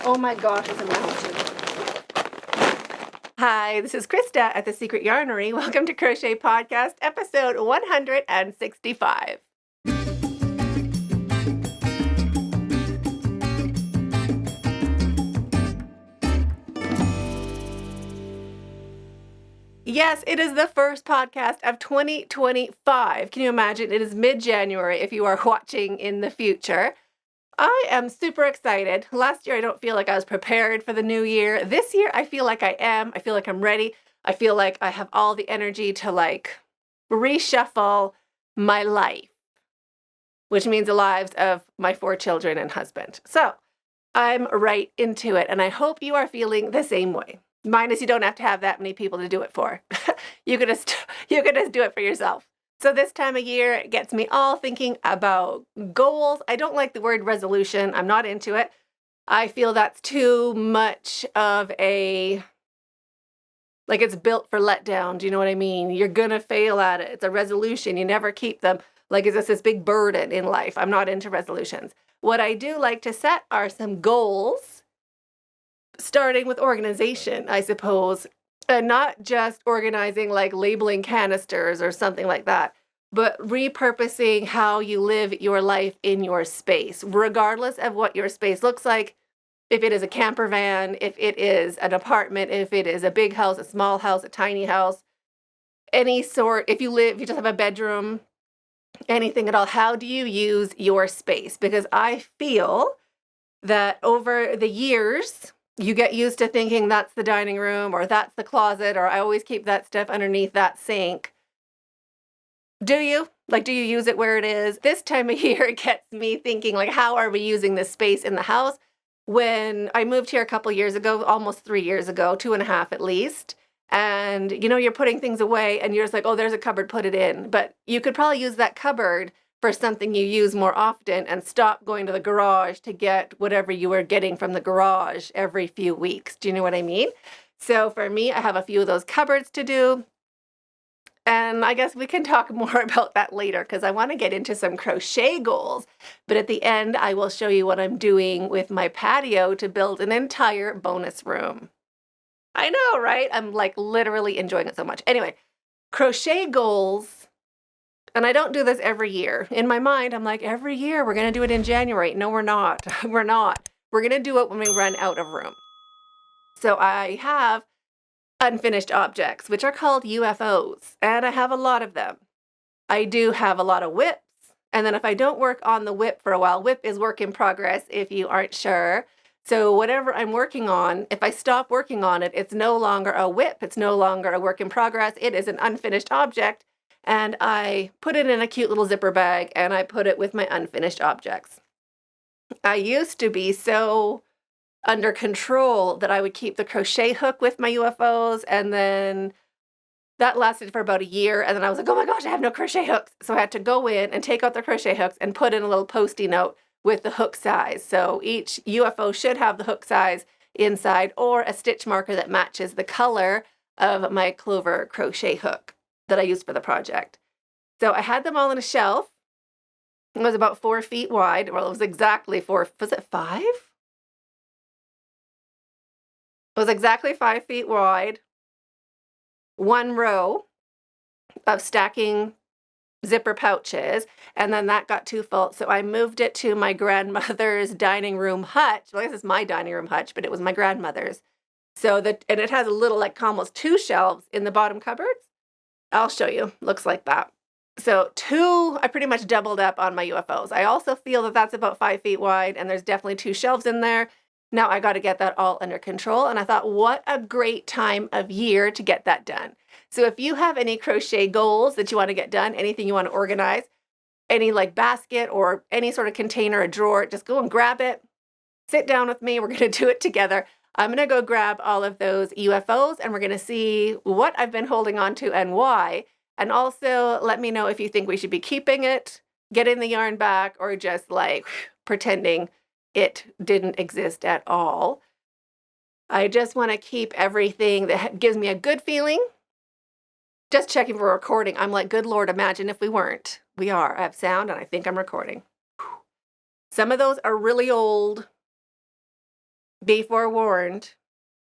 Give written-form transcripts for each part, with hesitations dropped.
Oh my gosh, it's a mountain. Hi, this is Krista at the Secret Yarnery. Welcome to Crochet Podcast, episode 165. Yes, it is the first podcast of 2025. Can you imagine? It is mid-January if you are watching in the future. I am super excited. Last year, I don't feel like I was prepared for the new year. This year, I feel like I am. I feel like I'm ready. I feel like I have all the energy to reshuffle my life, which means the lives of my 4 children and husband. So I'm right into it, and I hope you are feeling the same way. Minus you don't have to have that many people to do it for. You can just do it for yourself. So this time of year, it gets me all thinking about goals. I don't like the word resolution. I'm not into it. I feel that's too much of it's built for letdown. Do you know what I mean? You're going to fail at it. It's a resolution. You never keep them. It's just this big burden in life. I'm not into resolutions. What I do like to set are some goals, starting with organization, I suppose. And not just organizing like labeling canisters or something like that, but repurposing how you live your life in your space, regardless of what your space looks like. If it is a camper van, if it is an apartment, if it is a big house, a small house, a tiny house, any sort, if you just have a bedroom, anything at all, how do you use your space? Because I feel that over the years, you get used to thinking that's the dining room or that's the closet, or I always keep that stuff underneath that sink. Do you? Do you use it where it is? This time of year, it gets me thinking, how are we using this space in the house? When I moved here a couple years ago, almost 3 years ago, 2.5 at least, and you're putting things away and you're just like, oh, there's a cupboard, put it in. But you could probably use that cupboard for something you use more often and stop going to the garage to get whatever you were getting from the garage every few weeks. Do you know what I mean? So for me, I have a few of those cupboards to do. And I guess we can talk more about that later because I want to get into some crochet goals. But at the end, I will show you what I'm doing with my patio to build an entire bonus room. I know, right? I'm literally enjoying it so much. Anyway, crochet goals. And I don't do this every year. In my mind, I'm like, every year we're going to do it in January. No, we're not. We're not. We're going to do it when we run out of room. So I have unfinished objects, which are called UFOs, and I have a lot of them. I do have a lot of whips. And then if I don't work on the whip for a while, whip is work in progress if you aren't sure. So whatever I'm working on, if I stop working on it, it's no longer a whip. It's no longer a work in progress. It is an unfinished object. And I put it in a cute little zipper bag, and I put it with my unfinished objects. I used to be so under control that I would keep the crochet hook with my UFOs, and then that lasted for about a year, and then I was like, oh my gosh, I have no crochet hooks. So I had to go in and take out the crochet hooks and put in a little Post-it note with the hook size. So each UFO should have the hook size inside or a stitch marker that matches the color of my clover crochet hook that I used for the project. So I had them all on a shelf. It was about 4 feet wide. Well, it was exactly 4. Was it 5? It was exactly 5 feet wide. 1 row of stacking zipper pouches. And then that got too full. So I moved it to my grandmother's dining room hutch. Well, this is my dining room hutch, but it was my grandmother's. And it has a little, almost 2 shelves in the bottom cupboards. I'll show you. Looks like that. So 2, I pretty much doubled up on my UFOs. I also feel that that's about 5 feet wide, and there's definitely 2 shelves in there. Now I got to get that all under control, and I thought, what a great time of year to get that done. So if you have any crochet goals that you want to get done, anything you want to organize, any basket or any sort of container, a drawer, just go and grab it. Sit down with me. We're going to do it together. I'm going to go grab all of those UFOs, and we're going to see what I've been holding on to and why. And also let me know if you think we should be keeping it, getting the yarn back, or just pretending it didn't exist at all. I just want to keep everything that gives me a good feeling. Just checking for recording. I'm like, good Lord, imagine if we weren't. We are. I have sound, and I think I'm recording. Some of those are really old. Be forewarned,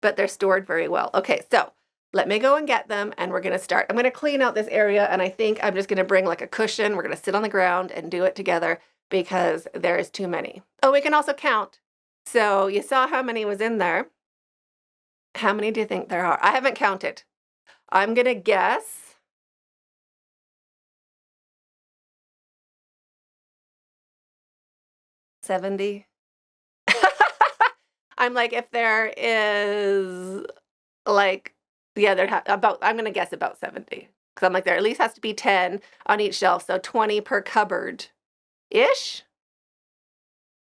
but they're stored very well. Okay, so let me go and get them, and we're going to start. I'm going to clean out this area, and I think I'm just going to bring like a cushion. We're going to sit on the ground and do it together because there is too many. Oh, we can also count. So you saw how many was in there. How many do you think there are? I haven't counted. I'm going to guess 70. I'm like, if there is like, yeah, I'm going to guess about 70. Because I'm like, there at least has to be 10 on each shelf. So 20 per cupboard-ish.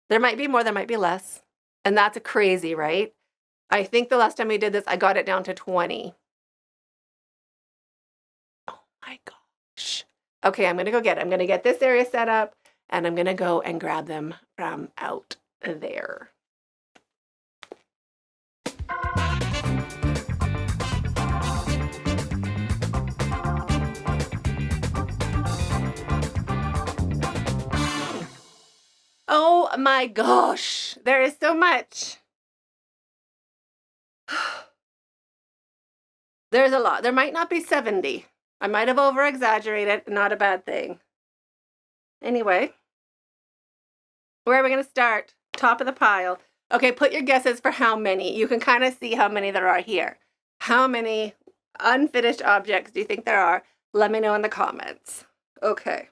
There might be more, there might be less. And that's crazy, right? I think the last time we did this, I got it down to 20. Oh my gosh. Okay, I'm going to go get it. I'm going to get this area set up, and I'm going to go and grab them from out there. Oh my gosh, there is so much. There's a lot. There might not be 70. I might have over-exaggerated. Not a bad thing. Anyway, where are we going to start? Top of the pile. Okay, put your guesses for how many. You can kind of see how many there are here. How many unfinished objects do you think there are? Let me know in the comments. Okay.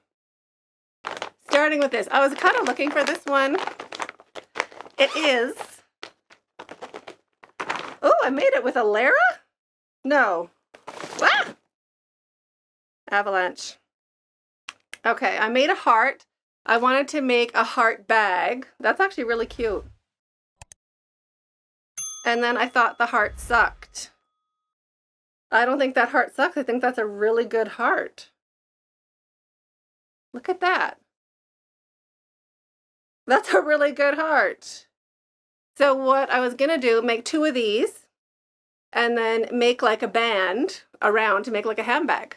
Starting with this. I was kind of looking for this one. It is... Oh, I made it with a Lara? No. Ah! Avalanche. Okay, I made a heart. I wanted to make a heart bag. That's actually really cute. And then I thought the heart sucked. I don't think that heart sucks. I think that's a really good heart. Look at that. That's a really good heart. So what I was going to do, make 2 of these and then make like a band around to make like a handbag,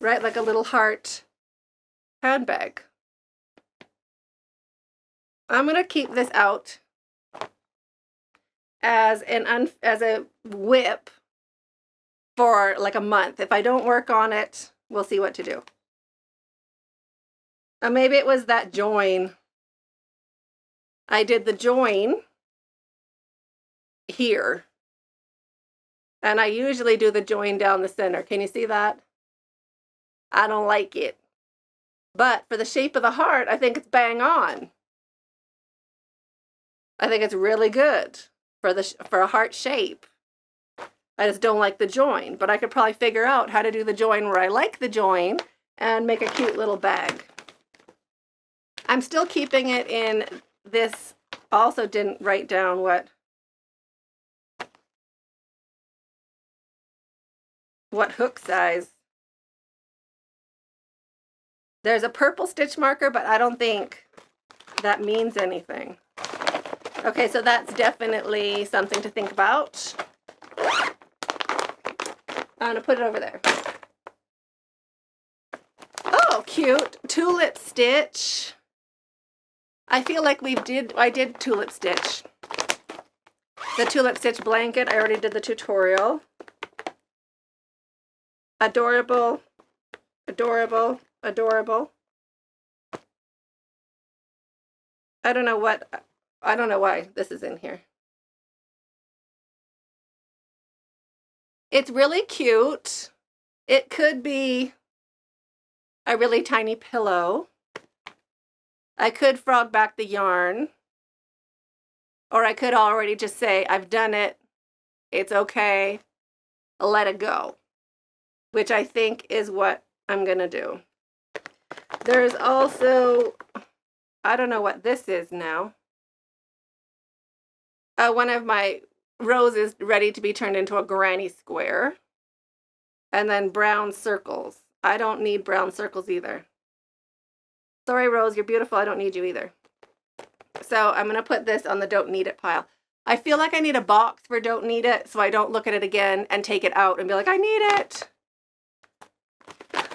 right? Like a little heart handbag. I'm going to keep this out as a whip for like a month. If I don't work on it, we'll see what to do. Or maybe it was that join. I did the join here. And I usually do the join down the center. Can you see that? I don't like it. But for the shape of the heart, I think it's bang on. I think it's really good for a heart shape. I just don't like the join, but I could probably figure out how to do the join where I like the join and make a cute little bag. I'm still keeping it in this. Also didn't write down what hook size. There's a purple stitch marker, but I don't think that means anything. Okay, so that's definitely something to think about. I'm going to put it over there. Oh, cute. Tulip stitch. I feel like I did tulip stitch. The tulip stitch blanket, I already did the tutorial. Adorable. Adorable. Adorable. I don't know why this is in here. It's really cute. It could be a really tiny pillow. I could frog back the yarn. Or I could already just say, I've done it. It's okay. Let it go. Which I think is what I'm going to do. There's also, I don't know what this is now. One of my roses ready to be turned into a granny square. And then brown circles. I don't need brown circles either. Sorry, Rose, you're beautiful. I don't need you either. So I'm going to put this on the don't need it pile. I feel like I need a box for don't need it so I don't look at it again and take it out and be like, I need it.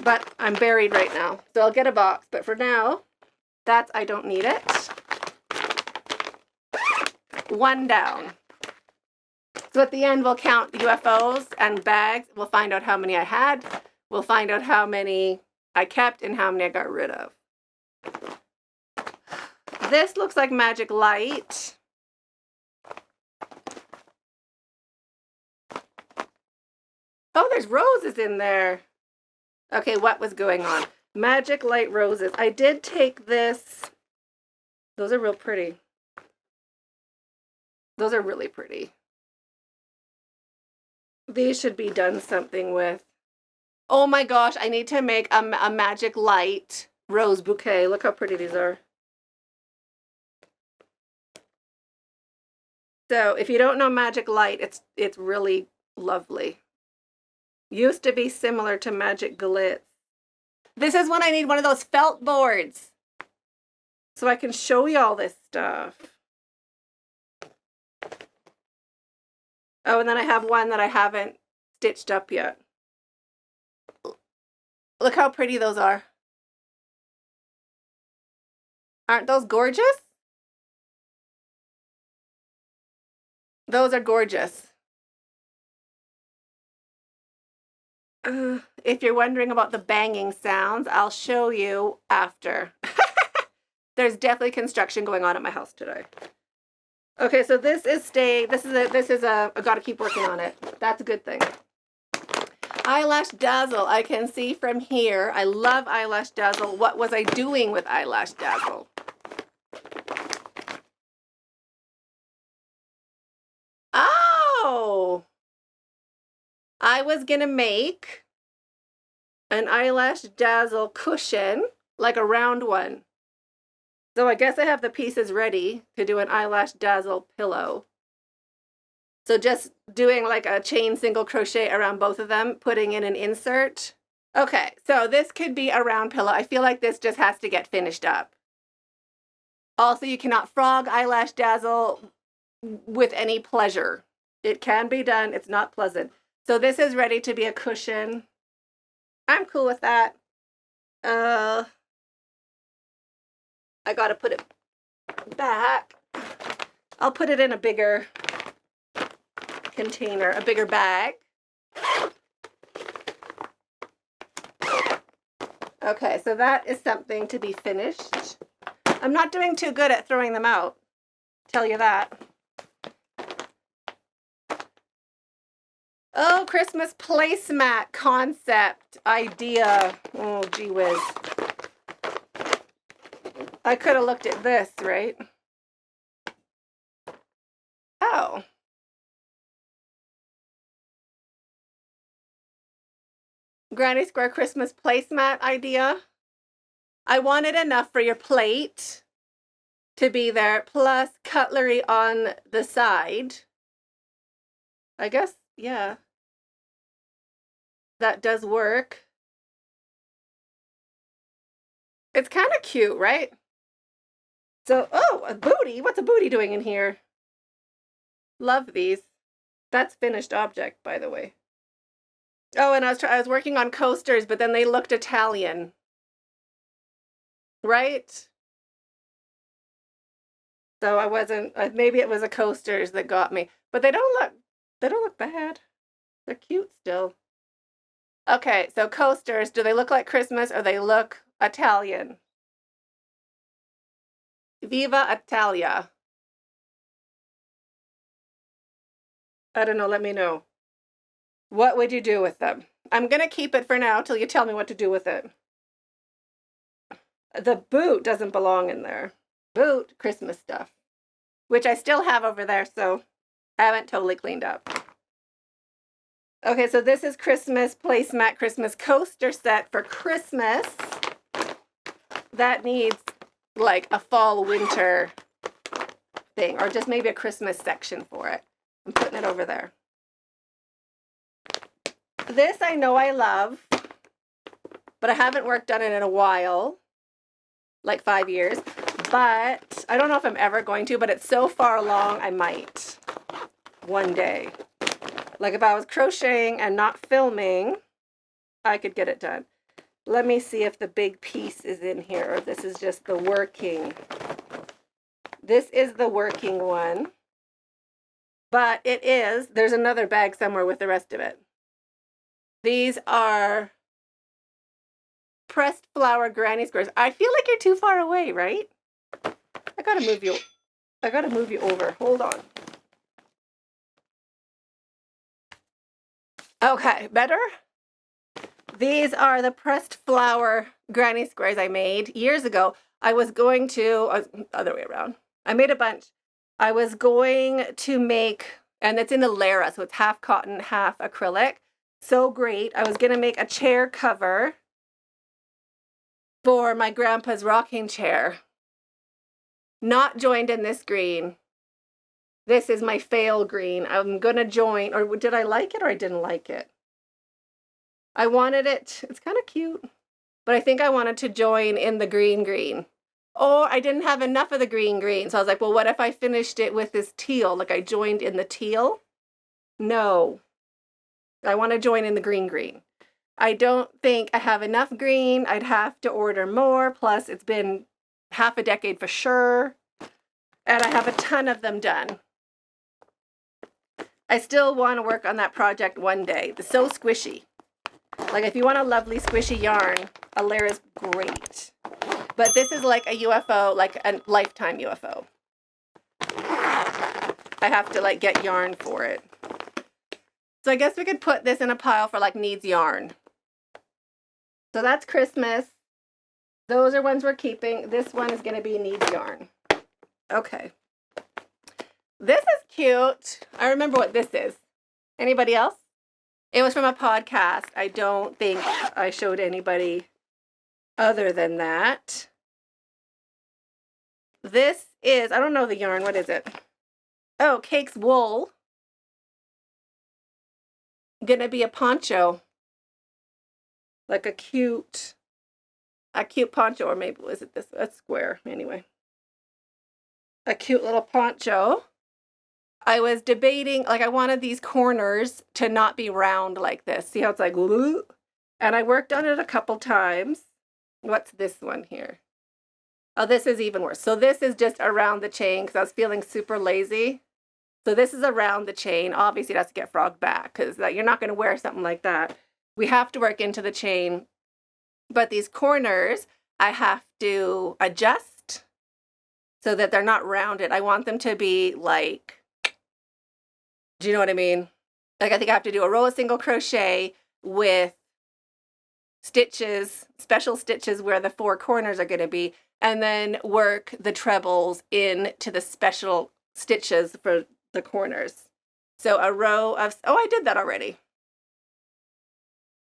But I'm buried right now. So I'll get a box. But for now, that's I don't need it. one down. So at the end, we'll count UFOs and bags. We'll find out how many I had. We'll find out how many I kept and how many I got rid of. This looks like magic light. Oh, there's roses in there. Okay, what was going on? Magic light roses. I did take this. Those are real pretty. Those are really pretty. These should be done something with. Oh my gosh, I need to make a magic light rose bouquet. Look how pretty these are. So if you don't know magic light, it's really lovely. Used to be similar to magic glitz. This is when I need one of those felt boards so I can show you all this stuff. Oh, and then I have one that I haven't stitched up yet. Look how pretty those are. Aren't those gorgeous? Those are gorgeous. If you're wondering about the banging sounds, I'll show you after. There's definitely construction going on at my house today. Okay, so this is I gotta keep working on it. That's a good thing. Eyelash Dazzle, I can see from here. I love Eyelash Dazzle. What was I doing with Eyelash Dazzle? Oh! I was gonna make an Eyelash Dazzle cushion, like a round one. So I guess I have the pieces ready to do an Eyelash Dazzle pillow. So just doing like a chain single crochet around both of them, putting in an insert. Okay, so this could be a round pillow. I feel like this just has to get finished up. Also, you cannot frog Eyelash Dazzle with any pleasure. It can be done. It's not pleasant. So this is ready to be a cushion. I'm cool with that. I gotta put it back. I'll put it in a bigger container, a bigger bag. Okay, so that is something to be finished. I'm not doing too good at throwing them out, tell you that. Oh, Christmas placemat concept idea. Oh, gee whiz. I could have looked at this, right? Oh. Granny Square Christmas placemat idea. I wanted enough for your plate to be there, plus cutlery on the side. I guess, yeah. That does work. It's kind of cute, right? So, oh, a booty. What's a booty doing in here? Love these. That's finished object, by the way. Oh, and I was working on coasters, but then they looked Italian. Right? So I wasn't, maybe it was the coasters that got me. But they don't look bad. They're cute still. Okay, so coasters, do they look like Christmas or they look Italian? Viva Italia. I don't know, let me know. What would you do with them? I'm going to keep it for now till you tell me what to do with it. The boot doesn't belong in there. Boot, Christmas stuff. Which I still have over there, so I haven't totally cleaned up. Okay, so this is Christmas placemat, Christmas coaster set for Christmas. That needs like a fall winter thing, or just maybe a Christmas section for it. I'm putting it over there. This I know I love, but I haven't worked on it in a while, like 5 years. But I don't know if I'm ever going to, but it's so far along, I might one day. Like if I was crocheting and not filming, I could get it done. Let me see if the big piece is in here, or this is just the working. This is the working one. But it is, there's another bag somewhere with the rest of it. These are pressed flower granny squares. I feel like you're too far away, right? I gotta move you over. Hold on. Okay, better? These are the pressed flower granny squares I made years ago. I was going to, other way around. I made a bunch. I was going to make, and it's in a Lara, so it's half cotton, half acrylic. So great. I was going to make a chair cover for my grandpa's rocking chair. Not joined in this green. This is my fail green. I'm going to join, or did I like it or I didn't like it? I wanted it, it's kind of cute, but I think I wanted to join in the green. Or I didn't have enough of the green. So I was like, well, what if I finished it with this teal? Like I joined in the teal? No. I want to join in the green. I don't think I have enough green. I'd have to order more. Plus, it's been half a decade for sure. And I have a ton of them done. I still want to work on that project one day. It's so squishy. Like if you want a lovely squishy yarn, a Lara's great. But this is like a UFO, like a lifetime UFO. I have to like get yarn for it. So I guess we could put this in a pile for like needs yarn. So that's Christmas. Those are ones we're keeping. This one is going to be needs yarn. Okay. This is cute. I remember what this is. Anybody else? It was from a podcast. I don't think I showed anybody other than that. This is, I don't know the yarn. What is it? Oh, Cake's wool. Gonna be a poncho. Like a cute poncho, or maybe was it this? That's square anyway. A cute little poncho. I was debating, like I wanted these corners to not be round like this. See how it's like, woo? And I worked on it a couple times. What's this one here? Oh, this is even worse. So this is just around the chain because I was feeling super lazy. So this is around the chain. Obviously, it has to get frogged back because you're not going to wear something like that. We have to work into the chain. But these corners, I have to adjust so that they're not rounded. I want them to be like, do you know what I mean? Like I think I have to do a row of single crochet with stitches, special stitches where the four corners are going to be, and then work the trebles into the special stitches for the corners. So a row of, oh, I did that already.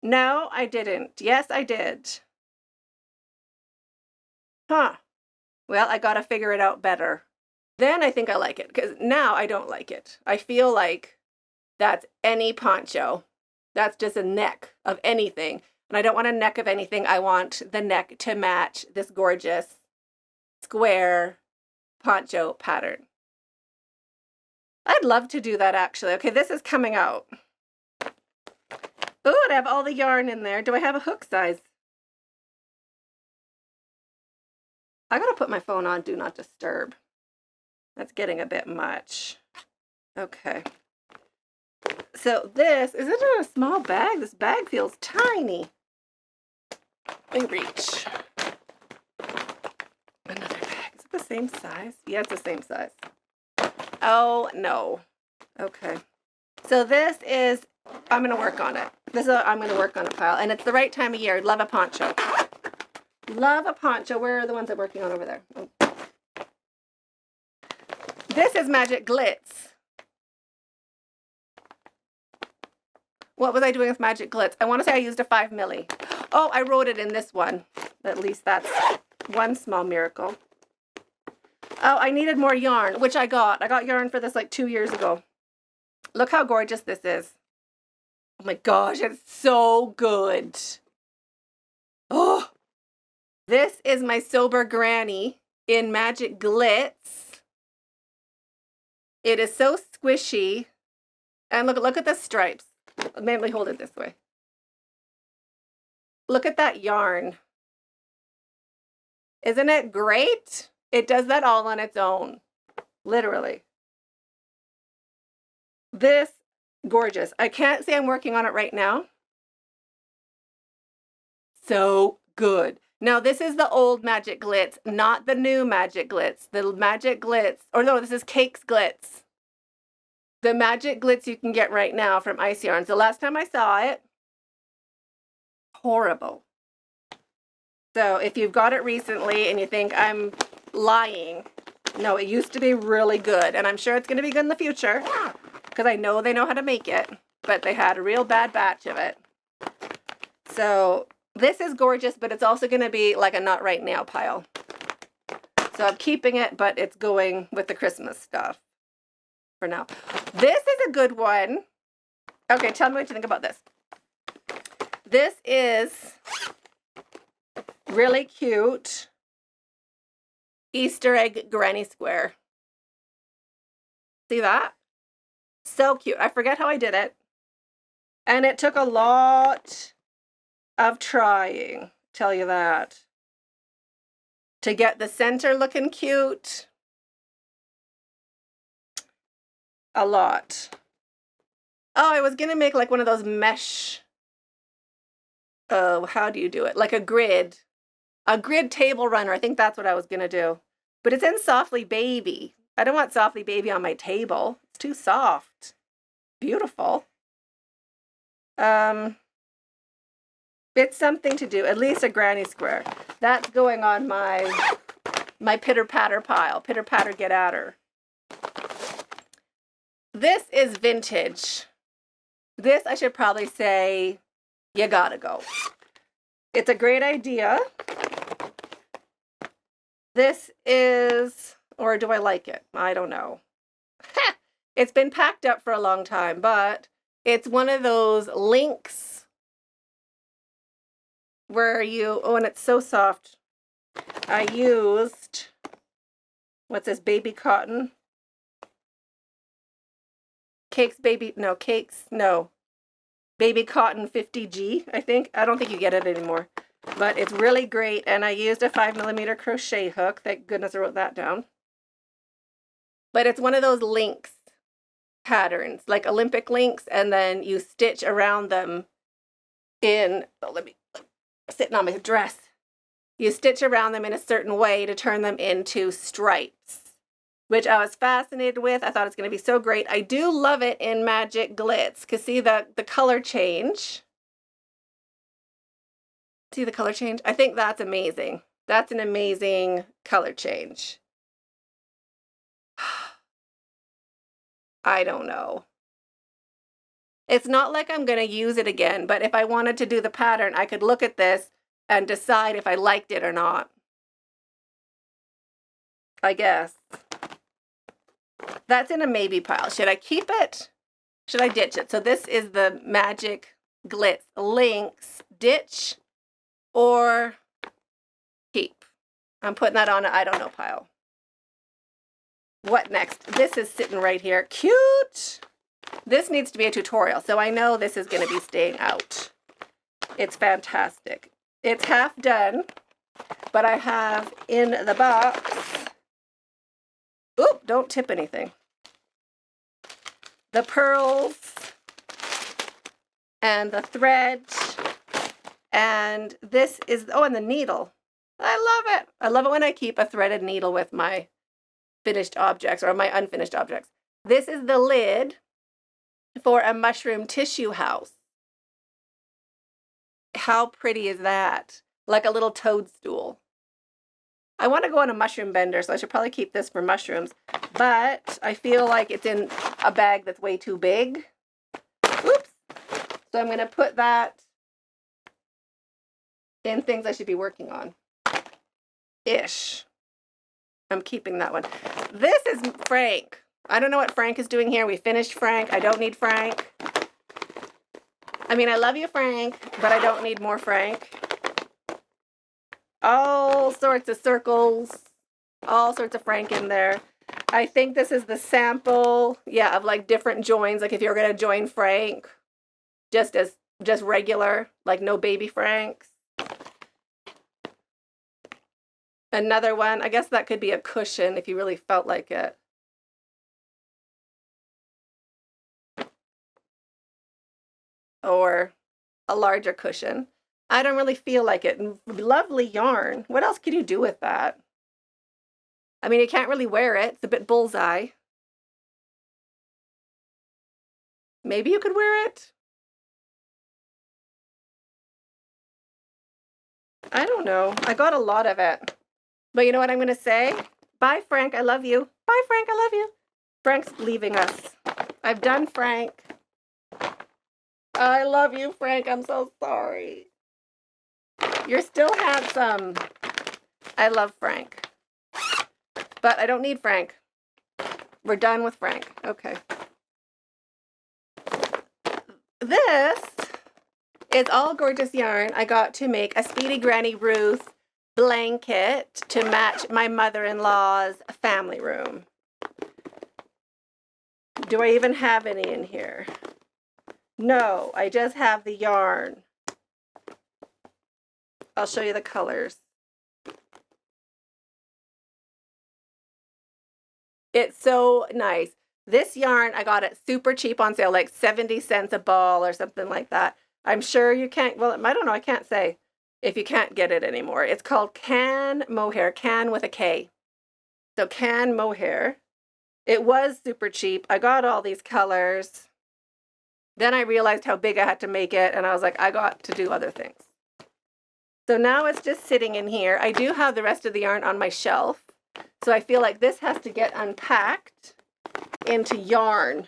No, I didn't. Yes, I did. Huh. Well, I got to figure it out better. Then I think I like it because now I don't like it. I feel like that's any poncho. That's just a neck of anything. And I don't want a neck of anything. I want the neck to match this gorgeous square poncho pattern. I'd love to do that actually. Okay, this is coming out. Oh, I have all the yarn in there. Do I have a hook size? I gotta put my phone on Do Not Disturb. That's getting a bit much. Okay. So this, is it in a small bag? This bag feels tiny. Let me reach. Another bag. Is it the same size? Yeah, it's the same size. Oh, no. Okay. So this is, I'm going to work on it. I'm going to work on a pile. And it's the right time of year. Love a poncho. Love a poncho. Where are the ones I'm working on over there? Oh. This is Magic Glitz. What was I doing with Magic Glitz? I want to say I used a 5 milli. Oh, I wrote it in this one. At least that's one small miracle. Oh, I needed more yarn, which I got. I got yarn for this like 2 years ago. Look how gorgeous this is. Oh my gosh, it's so good. Oh, this is my Sober Granny in Magic Glitz. It is so squishy. And look at the stripes. Maybe hold it this way. Look at that yarn. Isn't it great? It does that all on its own. Literally. This, gorgeous. I can't say I'm working on it right now. So good. Now, this is the old Magic Glitz, not the new Magic Glitz. The Magic Glitz, or no, this is Cakes Glitz. The Magic Glitz you can get right now from Ice Yarns. The last time I saw it, horrible. So if you've got it recently and you think I'm lying, no, it used to be really good. And I'm sure it's going to be good in the future because I know they know how to make it, but they had a real bad batch of it. So this is gorgeous, but it's also going to be like a not right now pile. So I'm keeping it, but it's going with the Christmas stuff for now. This is a good one. Okay, tell me what you think about this. This is really cute Easter egg granny square. See that? So cute. I forget how I did it. And it took a lot of trying, tell you that, to get the center looking cute. A lot. Oh, I was going to make like one of those mesh. Oh, how do you do it? Like a grid table runner. I think that's what I was going to do. But it's in Softly Baby. I don't want Softly Baby on my table. It's too soft. Beautiful. It's something to do. At least a granny square. That's going on my pitter patter pile. Pitter patter, get at her. This is vintage. This, I should probably say, you gotta go. It's a great idea. This is, or do I like it? I don't know. It's been packed up for a long time, but it's one of those links where you, oh, and it's so soft. I used, what's this, baby cotton? Baby cotton 50G, I think. I don't think you get it anymore, but it's really great. And I used a 5mm crochet hook. Thank goodness I wrote that down. But it's one of those links patterns, like Olympic links, and then you stitch around them in, sitting on my dress. You stitch around them in a certain way to turn them into stripes, which I was fascinated with. I thought it's going to be so great. I do love it in Magic Glitz, because see the color change? See the color change? I think that's amazing. That's an amazing color change. I don't know. It's not like I'm going to use it again, but if I wanted to do the pattern, I could look at this and decide if I liked it or not. I guess. That's in a maybe pile. Should I keep it? Should I ditch it? So this is the Magic Glitz links. Ditch or keep? I'm putting that on an I don't know pile. What next? This is sitting right here. Cute. This needs to be a tutorial, so I know this is going to be staying out. It's fantastic. It's half done, but I have in the box, oop, don't tip anything, the pearls and the thread, and this is, oh, and the needle. I love it. I love it when I keep a threaded needle with my finished objects or my unfinished objects. This is the lid for a mushroom tissue house. How pretty is that? Like a little toadstool. I want to go on a mushroom bender, so I should probably keep this for mushrooms. But I feel like it's in a bag that's way too big. Oops. So I'm going to put that in things I should be working on. Ish. I'm keeping that one. This is Frank. I don't know what Frank is doing here. We finished Frank. I don't need Frank. I mean, I love you, Frank, but I don't need more Frank. All sorts of circles, all sorts of Frank in there. I think this is the sample, yeah, of like different joins. Like if you're going to join Frank, just regular, like no baby Franks. Another one, I guess that could be a cushion if you really felt like it. or a larger cushion. I don't really feel like it. Lovely yarn. What else can you do with that? I mean, you can't really wear it. It's a bit bullseye. Maybe you could wear it. I don't know. I got a lot of it. But you know what I'm going to say? Bye, Frank. I love you. Bye, Frank. I love you. Frank's leaving us. I've done Frank. I love you, Frank. I'm so sorry. You're still handsome. I love Frank. But I don't need Frank. We're done with Frank. Okay. This is all gorgeous yarn I got to make a Speedy Granny Ruth blanket to match my mother-in-law's family room. Do I even have any in here? No, I just have the yarn. I'll show you the colors. It's so nice. This yarn, I got it super cheap on sale, like 70 cents a ball or something like that. I'm sure you can't, well, I don't know, I can't say if you can't get it anymore. It's called Can Mohair, Can with a K. So Can Mohair. It was super cheap. I got all these colors. Then I realized how big I had to make it, and I was like, I got to do other things. So now it's just sitting in here. I do have the rest of the yarn on my shelf. So I feel like this has to get unpacked into yarn,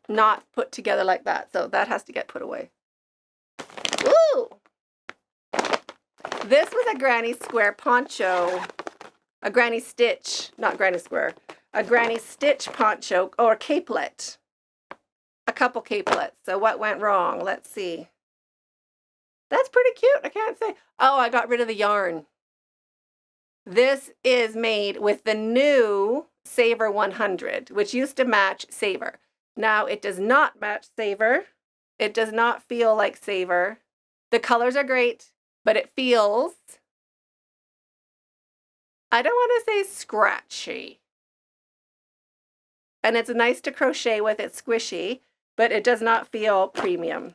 not put together like that. So that has to get put away. Ooh! This was a granny square poncho, a granny stitch, not granny square, a granny stitch poncho or capelet. A couple capelets. So what went wrong? Let's see. That's pretty cute. I can't say. Oh, I got rid of the yarn. This is made with the new Saver 100, which used to match Saver. Now it does not match Saver. It does not feel like Saver. The colors are great, but it feels, I don't want to say scratchy. And it's nice to crochet with. It's squishy, but it does not feel premium.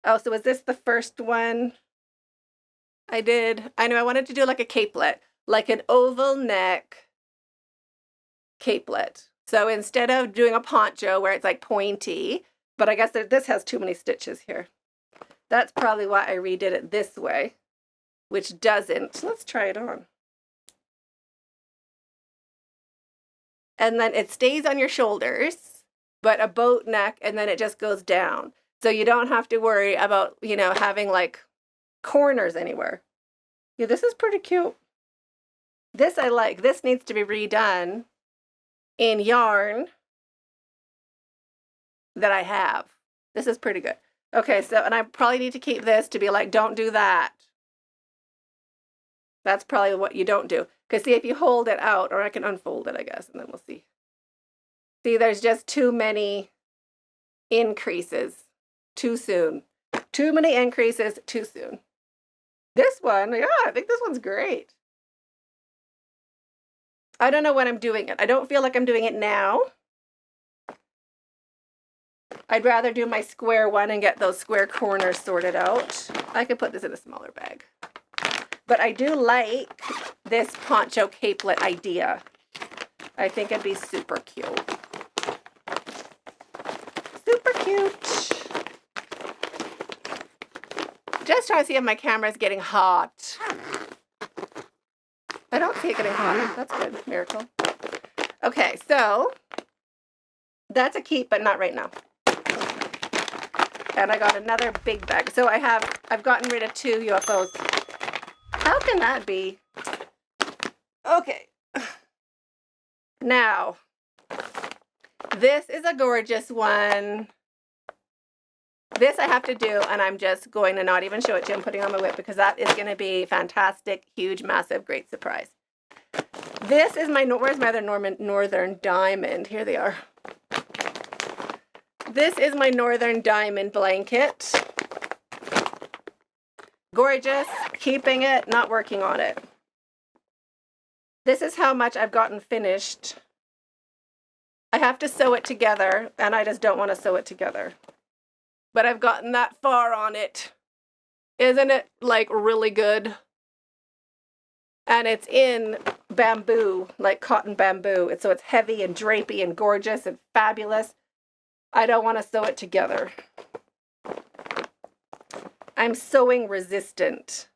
Oh, so is this the first one I did? I know I wanted to do like a capelet, like an oval neck capelet. So instead of doing a poncho where it's like pointy, but I guess this has too many stitches here. That's probably why I redid it this way, which doesn't. Let's try it on. And then it stays on your shoulders, but a boat neck, and then it just goes down. So you don't have to worry about, you know, having like corners anywhere. Yeah, this is pretty cute. This I like. This needs to be redone in yarn that I have. This is pretty good. Okay, so, and I probably need to keep this to be like, don't do that. That's probably what you don't do. Because see, if you hold it out, or I can unfold it, I guess, and then we'll see. See, there's just too many increases too soon. Too many increases too soon. This one, yeah, I think this one's great. I don't know when I'm doing it. I don't feel like I'm doing it now. I'd rather do my square one and get those square corners sorted out. I could put this in a smaller bag. But I do like this poncho capelet idea. I think it'd be super cute. Super cute. Just trying to see if my camera is getting hot. I don't see it getting hot. That's good. Miracle. Okay, so that's a keep, but not right now. And I got another big bag. So I've gotten rid of 2 UFOs. How can that be? Okay. Now, this is a gorgeous one. This I have to do, and I'm just going to not even show it to you. I'm putting on my whip because that is going to be fantastic, huge, massive, great surprise. This is my, where's my other Northern Diamond? Here they are. This is my Northern Diamond blanket. Gorgeous, keeping it, not working on it. This is how much I've gotten finished. I have to sew it together, and I just don't want to sew it together. but I've gotten that far on it. Isn't it like really good? And it's in bamboo, like cotton bamboo. So it's heavy and drapey and gorgeous and fabulous. I don't want to sew it together. I'm sewing resistant.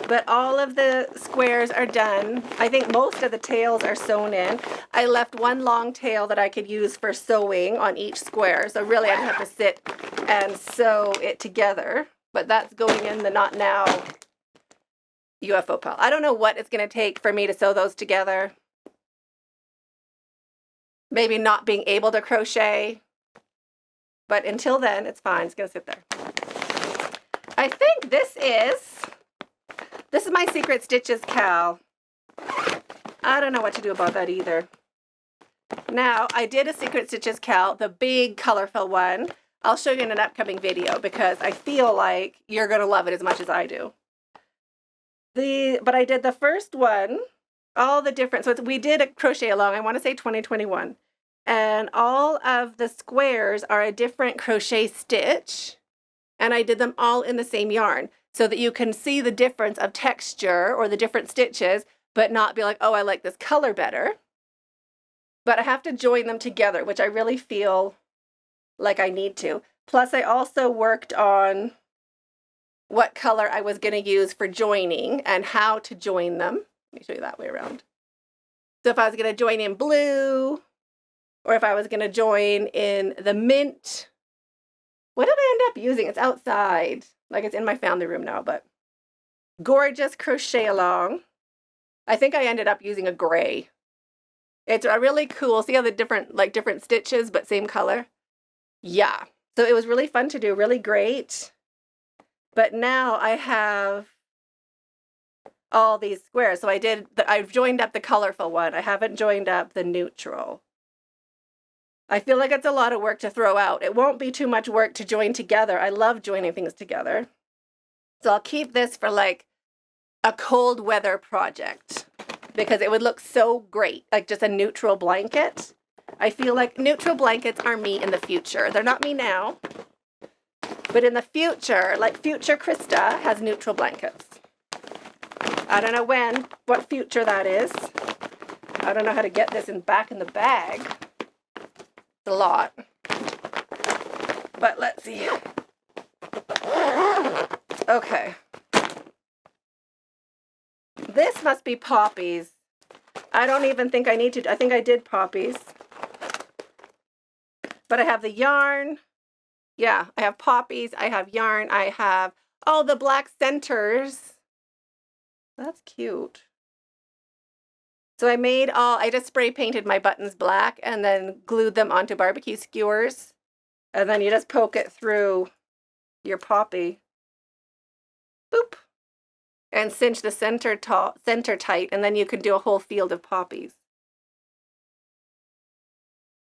But all of the squares are done. I think most of the tails are sewn in. I left one long tail that I could use for sewing on each square. So really I'd have to sit and sew it together. But that's going in the Not Now UFO pile. I don't know what it's going to take for me to sew those together. Maybe not being able to crochet. But until then, it's fine. It's going to sit there. I think this is my Secret Stitches cowl. I don't know what to do about that either. Now, I did a Secret Stitches cowl, the big colorful one. I'll show you in an upcoming video because I feel like you're going to love it as much as I do. But I did the first one, all the different, so we did a crochet along, I want to say 2021. And all of the squares are a different crochet stitch. And I did them all in the same yarn so that you can see the difference of texture or the different stitches, but not be like, oh, I like this color better. But I have to join them together, which I really feel like I need to. Plus, I also worked on what color I was going to use for joining and how to join them. Let me show you that way around. So if I was going to join in blue, or if I was going to join in the mint. What did I end up using? It's outside. Like it's in my family room now, but gorgeous crochet along. I think I ended up using a gray. It's a really cool, see how the different stitches, but same color? Yeah. So it was really fun to do, really great. But now I have all these squares. So I've joined up the colorful one. I haven't joined up the neutral. I feel like it's a lot of work to throw out. It won't be too much work to join together. I love joining things together. So I'll keep this for like a cold weather project because it would look so great, like just a neutral blanket. I feel like neutral blankets are me in the future. They're not me now, but in the future, like future Krista has neutral blankets. I don't know what future that is. I don't know how to get this back in the bag. A lot, but let's see. Okay, this must be poppies. I don't even think I need to. I think I did poppies, but I have the yarn. Yeah, I have poppies. I have yarn. I have the black centers. That's cute. So I just spray painted my buttons black and then glued them onto barbecue skewers. And then you just poke it through your poppy. Boop. And cinch the center tight, and then you can do a whole field of poppies.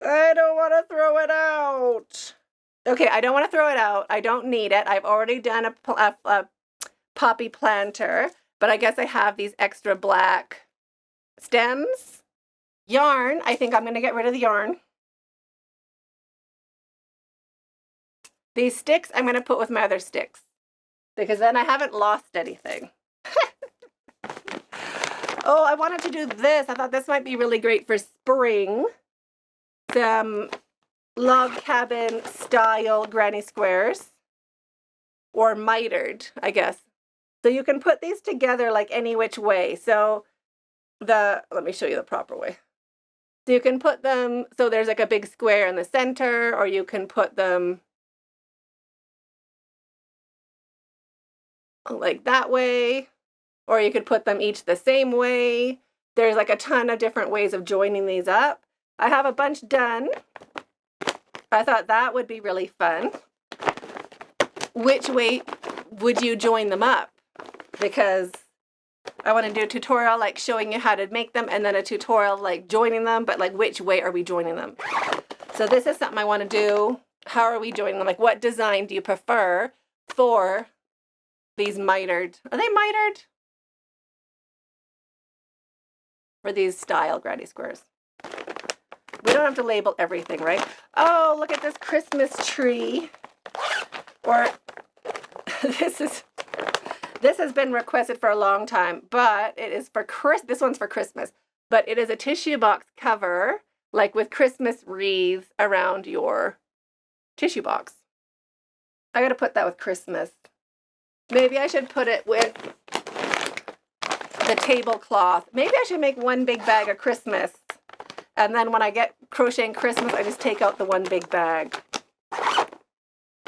I don't want to throw it out. Okay, I don't want to throw it out. I don't need it. I've already done a poppy planter, but I guess I have these extra black stems. Yarn, I think I'm going to get rid of the yarn. These sticks I'm going to put with my other sticks because then I haven't lost anything. Oh, I wanted to do this. I thought this might be really great for spring. Some log cabin style granny squares or mitered, I guess. So you can put these together like any which way. So let me show you the proper way. So you can put them, so there's like a big square in the center, or you can put them like that way, or you could put them each the same way. There's like a ton of different ways of joining these up. I have a bunch done. I thought that would be really fun. Which way would you join them up? Because I want to do a tutorial like showing you how to make them and then a tutorial like joining them, but like which way are we joining them? So this is something I want to do. How are we joining them? Like what design do you prefer for these mitered? Are they mitered? For these style granny squares. We don't have to label everything, right? Oh, look at this Christmas tree. Or this has been requested for a long time, but it is for this one's for Christmas. But it is a tissue box cover, like with Christmas wreaths around your tissue box. I gotta put that with Christmas. Maybe I should put it with the tablecloth. Maybe I should make one big bag of Christmas. And then when I get crocheting Christmas, I just take out the one big bag.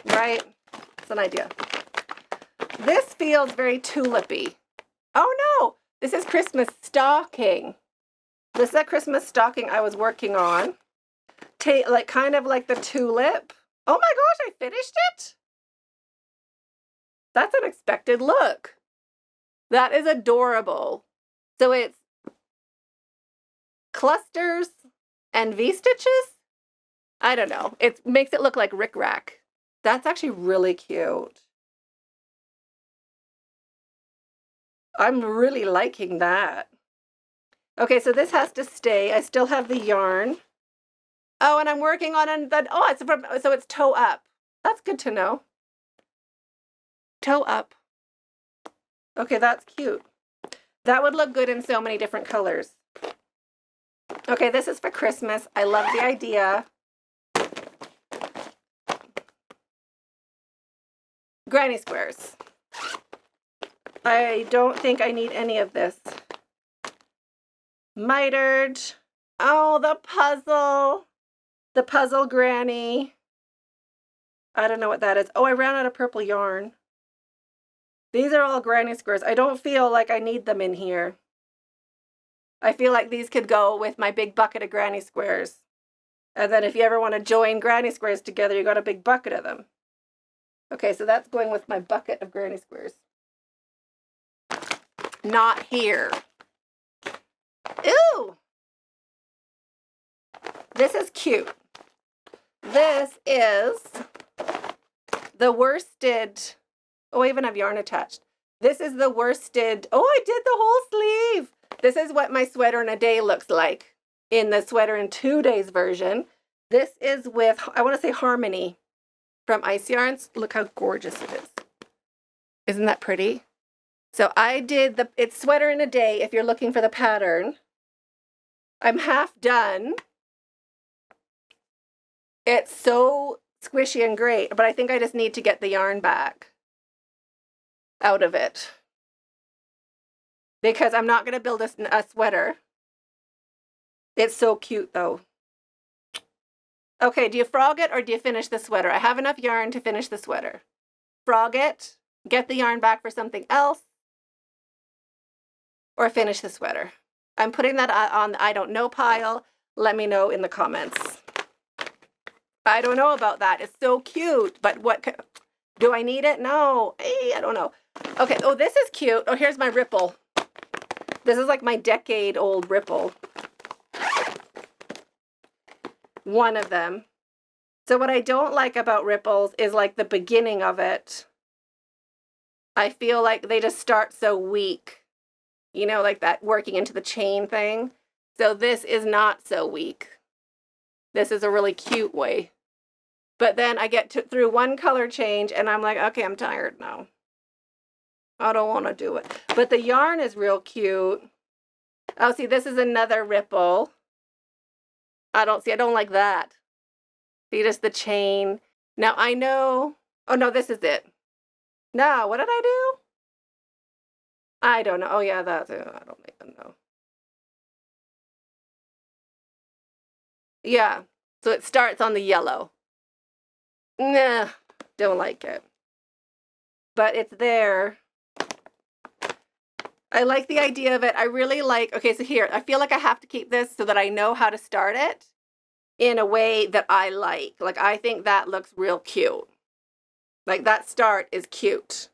Right? It's an idea. This feels very tulipy. Oh no! This is Christmas stocking. This is a Christmas stocking I was working on. Like kind of like the tulip. Oh my gosh, I finished it? That's an unexpected look. That is adorable. So it's clusters and V-stitches? I don't know. It makes it look like rickrack. That's actually really cute. I'm really liking that. Okay, so this has to stay. I still have the yarn. Oh, and I'm working on that. Oh, so it's toe up. That's good to know. Toe up. Okay, that's cute. That would look good in so many different colors. Okay, this is for Christmas. I love the idea. Granny squares. I don't think I need any of this. Mitered. Oh, the puzzle. The puzzle granny. I don't know what that is. Oh, I ran out of purple yarn. These are all granny squares. I don't feel like I need them in here. I feel like these could go with my big bucket of granny squares. And then if you ever want to join granny squares together, you got a big bucket of them. Okay, so that's going with my bucket of granny squares. Not here. Ooh! This is cute. This is the worsted. Oh, I even have yarn attached. This is the worsted. Oh, I did the whole sleeve. This is what my sweater in a day looks like in the sweater in 2 days version. This is with, I want to say Harmony from Ice Yarns. Look how gorgeous it is. Isn't that pretty? So I did it's sweater in a day if you're looking for the pattern. I'm half done. It's so squishy and great, but I think I just need to get the yarn back out of it. Because I'm not going to build a sweater. It's so cute though. Okay, do you frog it or do you finish the sweater? I have enough yarn to finish the sweater. Frog it, get the yarn back for something else, or finish the sweater. I'm putting that on the I don't know pile. Let me know in the comments. I don't know about that. It's so cute, but do I need it? No, I don't know. Okay, oh, this is cute. Oh, here's my ripple. This is like my decade-old ripple. One of them. So what I don't like about ripples is like the beginning of it. I feel like they just start so weak. You know, like that working into the chain thing. So this is not so weak. This is a really cute way. But then I get through one color change and I'm like, okay, I'm tired now. I don't want to do it. But the yarn is real cute. Oh, see, this is another ripple. I don't like that. See, just the chain. Now I know, oh no, this is it. No, what did I do? I don't know. Oh yeah, that's it. I don't even know. Yeah, so it starts on the yellow. Nah, don't like it. But it's there. I like the idea of it. I really like, okay, so here, I feel like I have to keep this so that I know how to start it in a way that I like. Like, I think that looks real cute. Like, that start is cute.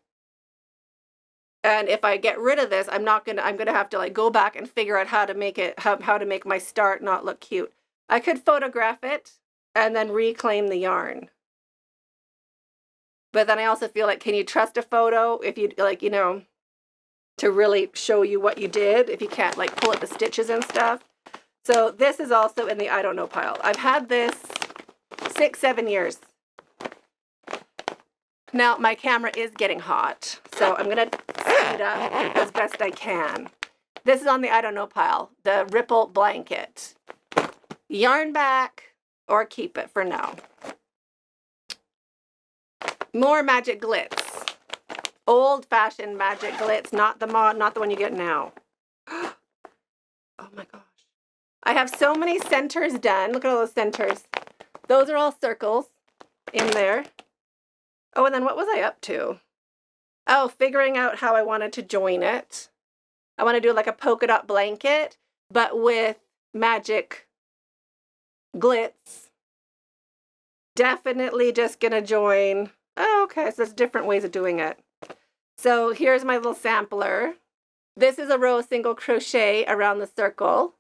And if I get rid of this, I'm gonna have to like go back and figure out how to make it, how to make my start not look cute. I could photograph it and then reclaim the yarn. But then I also feel like, can you trust a photo if you like, you know, to really show you what you did if you can't like pull at the stitches and stuff. So this is also in the I don't know pile. I've had this 6-7 years. Now, my camera is getting hot, so I'm going to speed up as best I can. This is on the I don't know pile, the ripple blanket. Yarn back or keep it for now. More magic glitz. Old-fashioned magic glitz, not the one you get now. Oh my gosh. I have so many centers done. Look at all those centers. Those are all circles in there. Oh, and then what was I up to? Oh, figuring out how I wanted to join it. I want to do like a polka dot blanket, but with magic glitz. Definitely just gonna join. Oh, okay, so there's different ways of doing it. So here's my little sampler. This is a row of single crochet around the circle.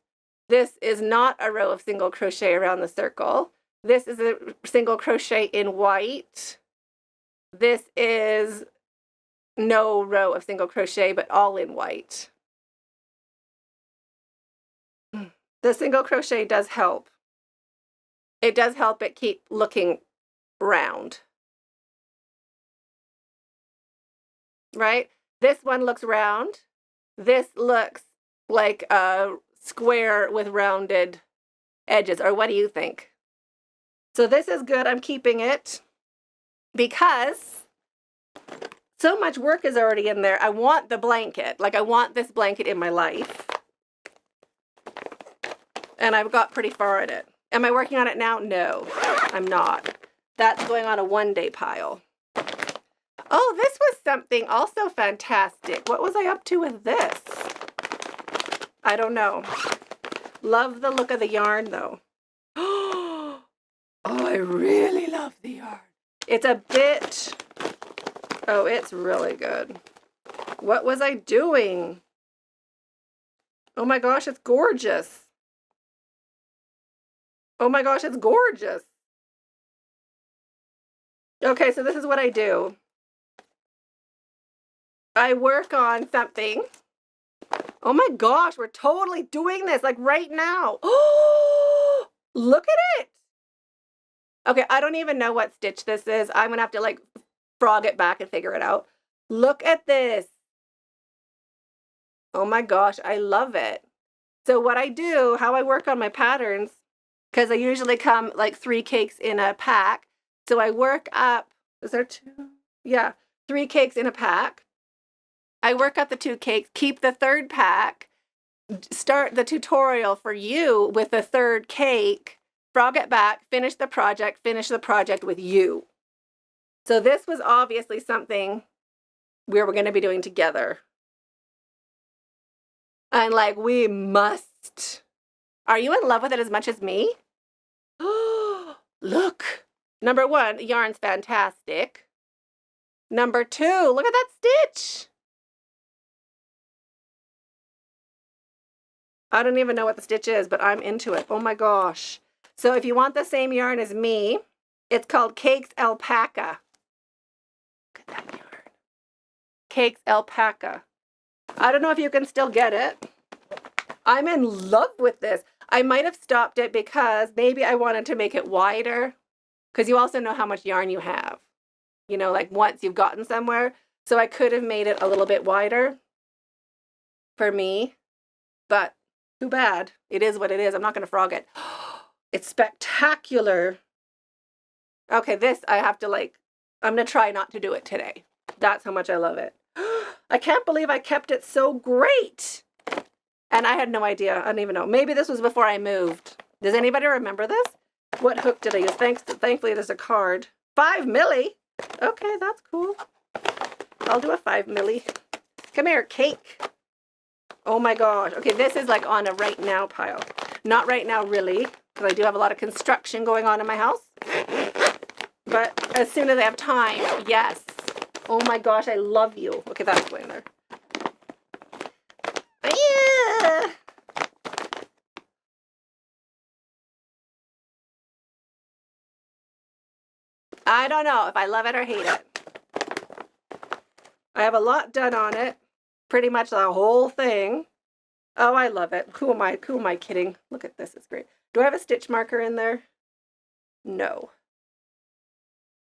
This is not a row of single crochet around the circle. This is a single crochet in white. This is no row of single crochet, but all in white. The single crochet does help. It does help it keep looking round. Right? This one looks round. This looks like a square with rounded edges. Or what do you think? So this is good. I'm keeping it because so much work is already in there. I want the blanket. Like I want this blanket in my life. And I've got pretty far in it. Am I working on it now? No, I'm not. That's going on a one-day pile. Oh, this was something also fantastic. What was I up to with this? I don't know. Love the look of the yarn, though. Oh, I really love the yarn. It's a bit... Oh, it's really good. What was I doing? Oh my gosh, it's gorgeous. Oh my gosh, it's gorgeous. Okay, so this is what I do. I work on something. Oh my gosh, we're totally doing this like right now. Oh, look at it. Okay, I don't even know what stitch this is. I'm gonna have to like frog it back and figure it out. Look at this. Oh my gosh, I love it. So what I do, how I work on my patterns, because I usually come like 3 cakes in a pack. So I work up, is there 2? Yeah, 3 cakes in a pack. I work up the 2 cakes, keep the 3rd pack, start the tutorial for you with the 3rd cake, frog it back, finish the project with you. So this was obviously something we were going to be doing together. And like, we must. Are you in love with it as much as me? Oh, look. Number 1, yarn's fantastic. Number 2, look at that stitch. I don't even know what the stitch is, but I'm into it. Oh my gosh. So if you want the same yarn as me, it's called Cakes Alpaca. Look at that yarn. Cakes Alpaca. I don't know if you can still get it. I'm in love with this. I might have stopped it because maybe I wanted to make it wider, because you also know how much yarn you have, you know, like once you've gotten somewhere. So I could have made it a little bit wider for me, but too bad. It is what it is. I'm not going to frog it. It's spectacular. Okay, this I have to like, I'm going to try not to do it today. That's how much I love it. I can't believe I kept it so great. And I had no idea. I don't even know. Maybe this was before I moved. Does anybody remember this? What hook did I use? Thankfully, there's a card. 5 milli. Okay, that's cool. I'll do a 5 milli. Come here, cake. Oh my gosh. Okay, this is like on a right now pile. Not right now, really, because I do have a lot of construction going on in my house. But as soon as I have time, yes. Oh my gosh, I love you. Okay, that's going there. Yeah. I don't know if I love it or hate it. I have a lot done on it. Pretty much the whole thing. Oh, I love it. Who am I kidding? Look at this. It's great. Do I have a stitch marker in there? No.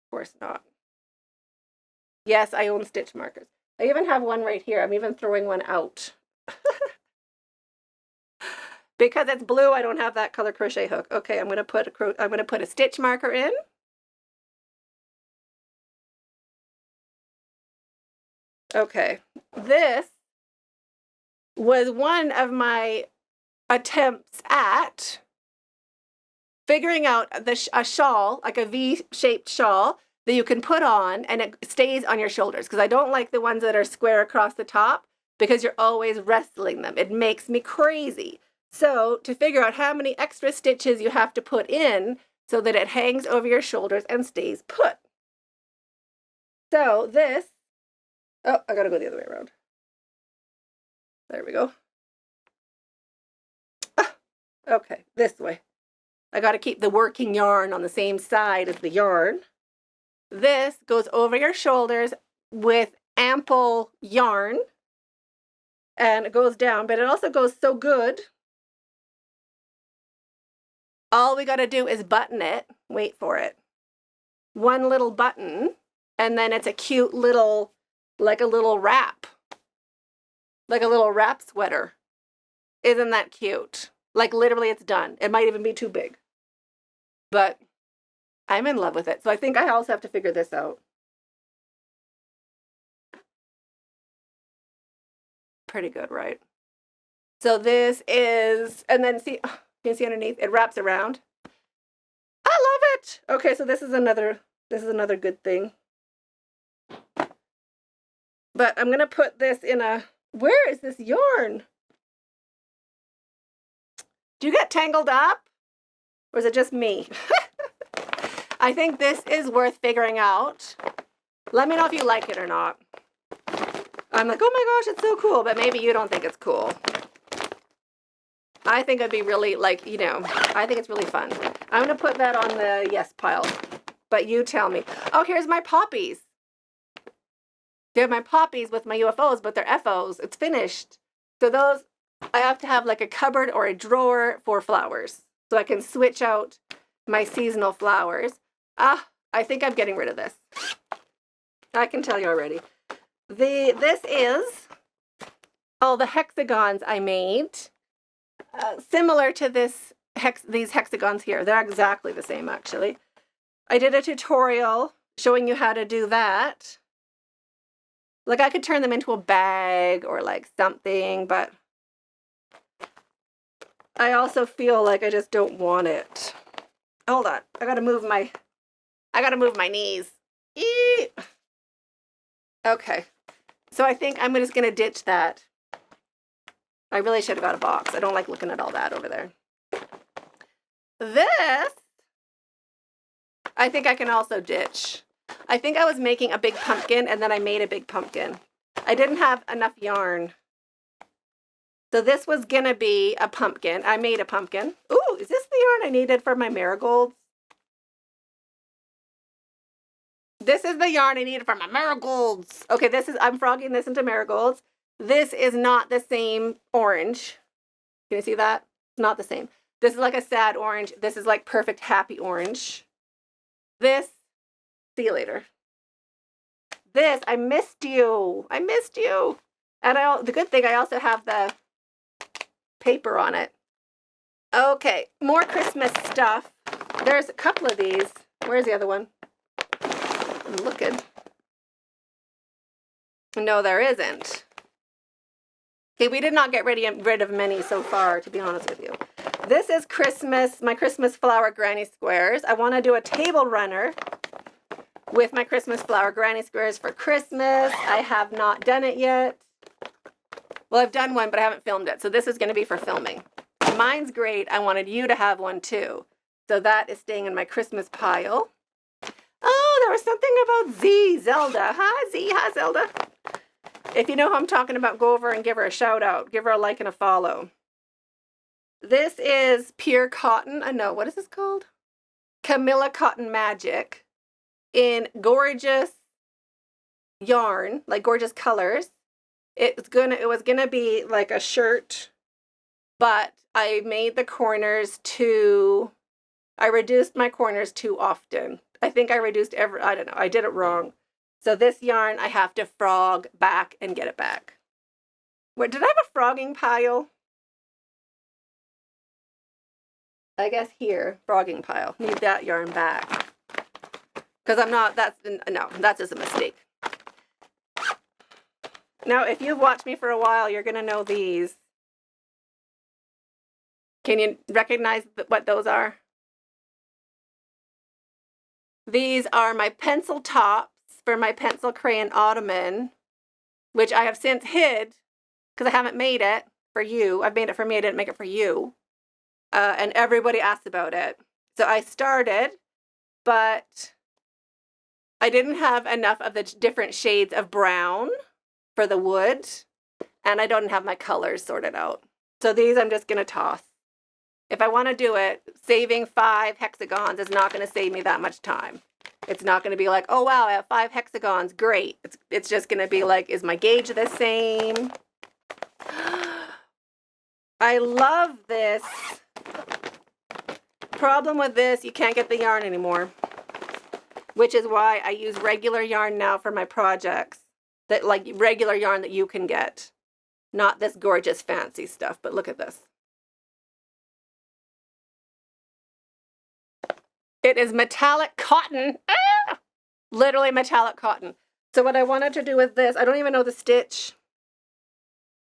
Of course not. Yes, I own stitch markers. I even have one right here. I'm even throwing one out. Because it's blue, I don't have that color crochet hook. Okay, I'm gonna put a stitch marker in. Okay, this was one of my attempts at figuring out a shawl, like a V-shaped shawl that you can put on and it stays on your shoulders, because I don't like the ones that are square across the top because you're always wrestling them. It makes me crazy. So to figure out how many extra stitches you have to put in so that it hangs over your shoulders and stays put. So this, oh, I gotta go the other way around. There we go. Ah, okay, this way. I gotta keep the working yarn on the same side as the yarn. This goes over your shoulders with ample yarn and it goes down, but it also goes so good. All we got to do is button it. Wait for it. One little button, and then it's a cute little, like a little wrap. Like a little wrap sweater. Isn't that cute? Like literally it's done. It might even be too big. But I'm in love with it. So I think I also have to figure this out. Pretty good, right? So this is, and then see, can you see underneath? It wraps around. I love it. Okay, so this is another good thing. But I'm gonna put this in a, where is this yarn? Do you get tangled up? Or is it just me? I think this is worth figuring out. Let me know if you like it or not. I'm like, oh my gosh, it's so cool, but maybe you don't think it's cool. I think it'd be really, like, you know, I think it's really fun. I'm going to put that on the yes pile, but you tell me. Oh, here's my poppies. They're my poppies with my UFOs, but they're FOs. It's finished. So those, I have to have like a cupboard or a drawer for flowers so I can switch out my seasonal flowers. Ah, I think I'm getting rid of this. I can tell you already. This is all the hexagons I made. Similar to these hexagons here. They're exactly the same, actually. I did a tutorial showing you how to do that. Like, I could turn them into a bag or like something, but I also feel like I just don't want it. Hold on. I gotta move my knees. Eee! Okay. So I think I'm just gonna ditch that. I really should have got a box. I don't like looking at all that over there. This, I think I can also ditch. I think I was making a big pumpkin and then I made a big pumpkin. I didn't have enough yarn. So this was gonna be a pumpkin. I made a pumpkin. Ooh, is this the yarn I needed for my marigolds? This is the yarn I needed for my marigolds. Okay, I'm frogging this into marigolds. This is not the same orange. Can you see that? It's not the same. This is like a sad orange. This is like perfect happy orange. This, see you later. This, I missed you. I missed you. And the good thing, I also have the paper on it. Okay, more Christmas stuff. There's a couple of these. Where's the other one? I'm looking. No, there isn't. Okay, we did not get rid of many so far, to be honest with you. This is Christmas, my Christmas flower granny squares. I want to do a table runner with my Christmas flower granny squares for Christmas. I have not done it yet. Well, I've done one, but I haven't filmed it. So this is going to be for filming. Mine's great. I wanted you to have one too. So that is staying in my Christmas pile. Oh, there was something about Zelda. Hi, Z. Hi, Zelda. If you know who I'm talking about, go over and give her a shout out. Give her a like and a follow. This is pure cotton. No, what is this called? Camilla Cotton Magic in gorgeous yarn, like gorgeous colors. It was gonna be like a shirt, but I made the corners I reduced my corners too often. I think I reduced I don't know, I did it wrong. So this yarn, I have to frog back and get it back. Wait, did I have a frogging pile? I guess here, frogging pile. Need that yarn back. Because I'm not, no, that's just a mistake. Now, if you've watched me for a while, you're going to know these. Can you recognize what those are? These are my pencil tops for my pencil crayon ottoman, which I have since hid because I haven't made it for you. I've made it for me. I didn't make it for you. And everybody asked about it. So I started, but I didn't have enough of the different shades of brown for the wood, and I don't have my colors sorted out. So these I'm just going to toss. If I want to do it, saving 5 hexagons is not going to save me that much time. It's not going to be like, oh wow, I have 5 hexagons, great. It's just going to be like, is my gauge the same? I love this. Problem with this, you can't get the yarn anymore, which is why I use regular yarn now for my projects. That like regular yarn that you can get. Not this gorgeous fancy stuff, but look at this. It is metallic cotton. Ah! Literally metallic cotton. So what I wanted to do with this, I don't even know the stitch.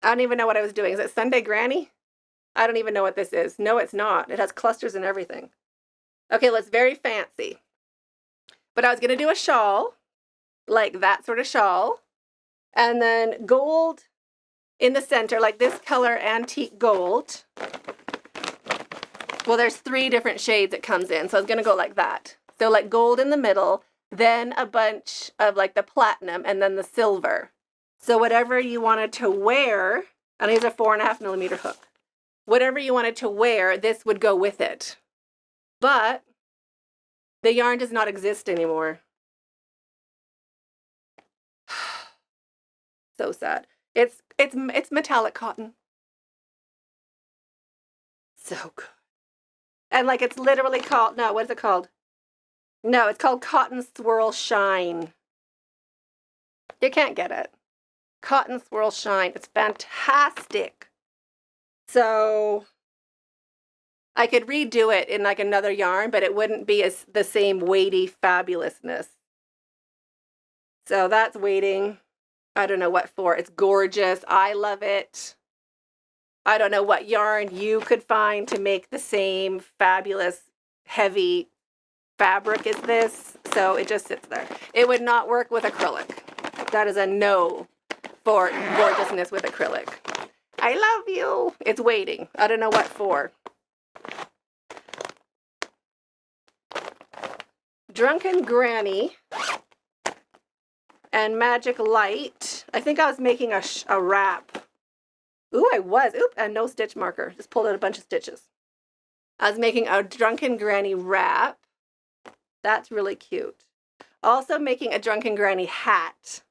I don't even know what I was doing. Is it Sunday Granny? I don't even know what this is. No, it's not. It has clusters and everything. Okay, well, it's very fancy. But I was going to do a shawl, like that sort of shawl. And then gold in the center, like this color, antique gold. Well, there's 3 different shades it comes in, so I was going to go like that. So like gold in the middle, then a bunch of like the platinum, and then the silver. So whatever you wanted to wear, and here's a 4.5mm hook. Whatever you wanted to wear, this would go with it. But the yarn does not exist anymore. So sad. It's metallic cotton. So good. And like it's literally called, no, what is it called? No, it's called Cotton Swirl Shine. You can't get it. Cotton Swirl Shine. It's fantastic. So I could redo it in like another yarn, but it wouldn't be as the same weighty fabulousness. So that's waiting. I don't know what for. It's gorgeous. I love it. I don't know what yarn you could find to make the same fabulous, heavy fabric as this. So it just sits there. It would not work with acrylic. That is a no for gorgeousness with acrylic. I love you. It's waiting. I don't know what for. Drunken Granny and Magic Light. I think I was making a wrap. Ooh, I was. Oop, and no stitch marker. Just pulled out a bunch of stitches. I was making a Drunken Granny wrap. That's really cute. Also making a Drunken Granny hat.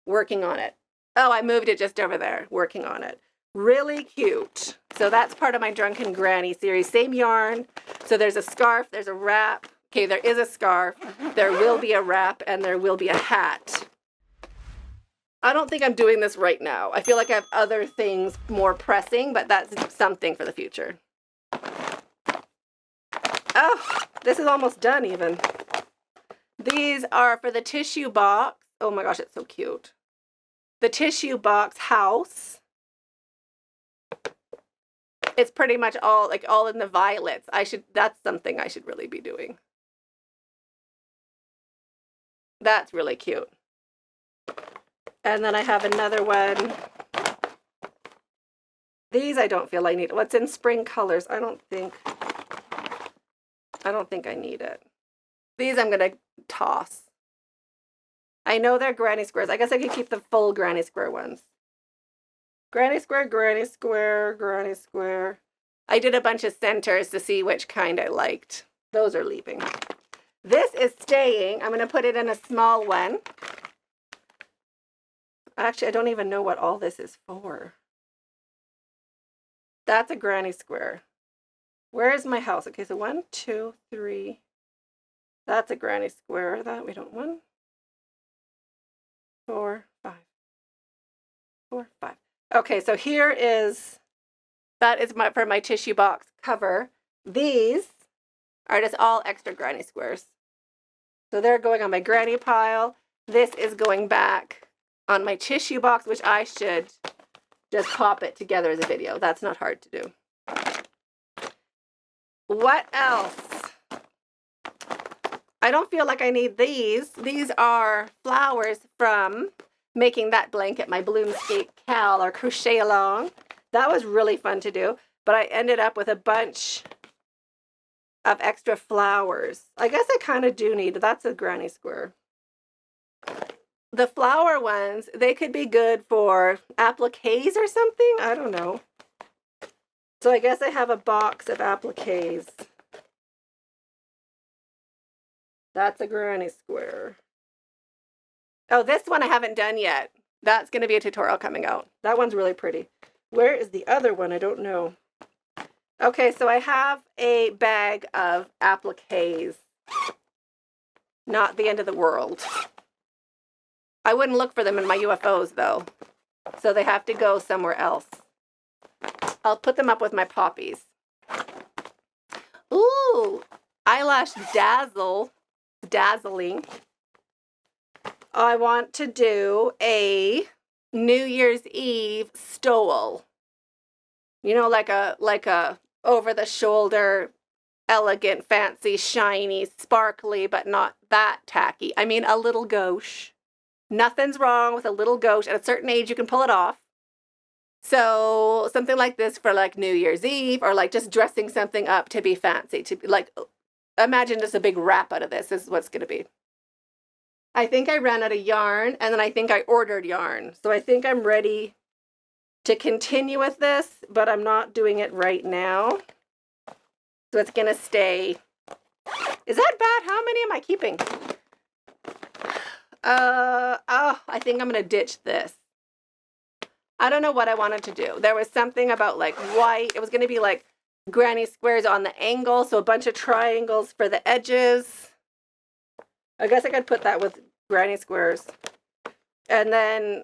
Working on it. Oh, I moved it just over there. Working on it. Really cute. So that's part of my Drunken Granny series. Same yarn. So there's a scarf. There's a wrap. Okay, there is a scarf. There will be a wrap. And there will be a hat. I don't think I'm doing this right now. I feel like I have other things more pressing, but that's something for the future. Oh, this is almost done even. These are for the tissue box. Oh my gosh, it's so cute. The tissue box house. It's pretty much all in the violets. That's something I should really be doing. That's really cute. And then I have another one. These I don't feel I need. What's in spring colors? I don't think I need it. These I'm going to toss. I know they're granny squares. I guess I could keep the full granny square ones. Granny square, granny square, granny square. I did a bunch of centers to see which kind I liked. Those are leaving. This is staying. I'm going to put it in a small one. Actually, I don't even know what all this is for. That's a granny square. Where is my house? Okay, so 1, 2, 3. That's a granny square. That we don't want. 4, 5. 4, 5. Okay, so that is for my tissue box cover. These are just all extra granny squares. So they're going on my granny pile. This is going back on my tissue box, which I should just pop it together as a video. That's not hard to do. What else? I don't feel like I need these. These are flowers from making that blanket, my Bloomscape Cal or crochet along. That was really fun to do, but I ended up with a bunch of extra flowers. I guess I kind of do need, that's a granny square. The flower ones, they could be good for appliques or something. I don't know. So I guess I have a box of appliques. That's a granny square. Oh, this one I haven't done yet. That's going to be a tutorial coming out. That one's really pretty. Where is the other one? I don't know. Okay, so I have a bag of appliques. Not the end of the world. I wouldn't look for them in my UFOs, though. So they have to go somewhere else. I'll put them up with my poppies. Ooh, eyelash dazzling. I want to do a New Year's Eve stole. You know, like a over the shoulder, elegant, fancy, shiny, sparkly, but not that tacky. I mean, a little gauche. Nothing's wrong with a little gauche. At a certain age, you can pull it off. So something like this for like New Year's Eve, or like just dressing something up to be fancy. To be like, imagine just a big wrap out of this. This is what's going to be. I think I ran out of yarn, and then I think I ordered yarn. So I think I'm ready to continue with this, but I'm not doing it right now. So it's going to stay. Is that bad? How many am I keeping? I think I'm going to ditch this. I don't know what I wanted to do. There was something about like white. It was going to be like granny squares on the angle, so a bunch of triangles for the edges. I guess I could put that with granny squares. And then,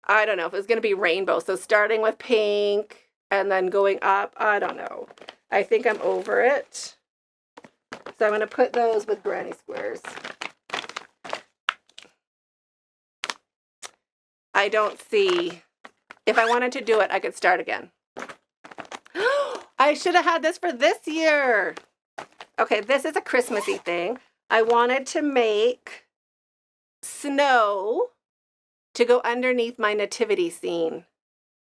I don't know if it was going to be rainbow. So starting with pink and then going up. I don't know. I think I'm over it. So I'm going to put those with granny squares. I don't see, if I wanted to do it, I could start again. I should have had this for this year. Okay, this is a Christmassy thing. I wanted to make snow to go underneath my nativity scene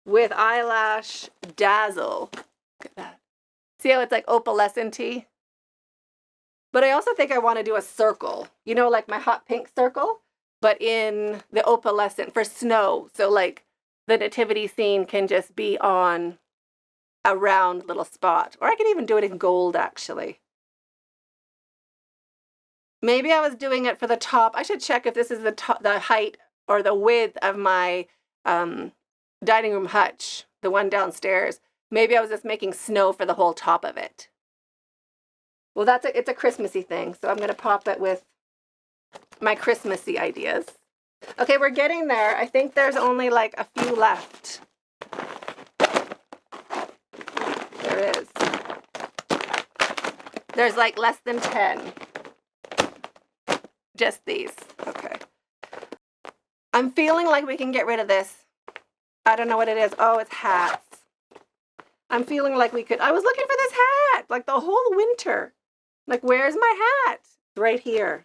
with eyelash dazzle. Look at that. See how it's like opalescent-y? But I also think I want to do a circle. You know, like my hot pink circle, but in the opalescent for snow. So like the nativity scene can just be on a round little spot. Or I could even do it in gold, actually. Maybe I was doing it for the top. I should check if this is the height or the width of my dining room hutch, the one downstairs. Maybe I was just making snow for the whole top of it. Well, it's a Christmassy thing, so I'm going to pop it with my Christmassy ideas. Okay, we're getting there. I think there's only like a few left. There is. There's like less than 10. Just these. Okay. I'm feeling like we can get rid of this. I don't know what it is. Oh, it's hats. I'm feeling like we could. I was looking for this hat like the whole winter. Like, where's my hat? It's right here.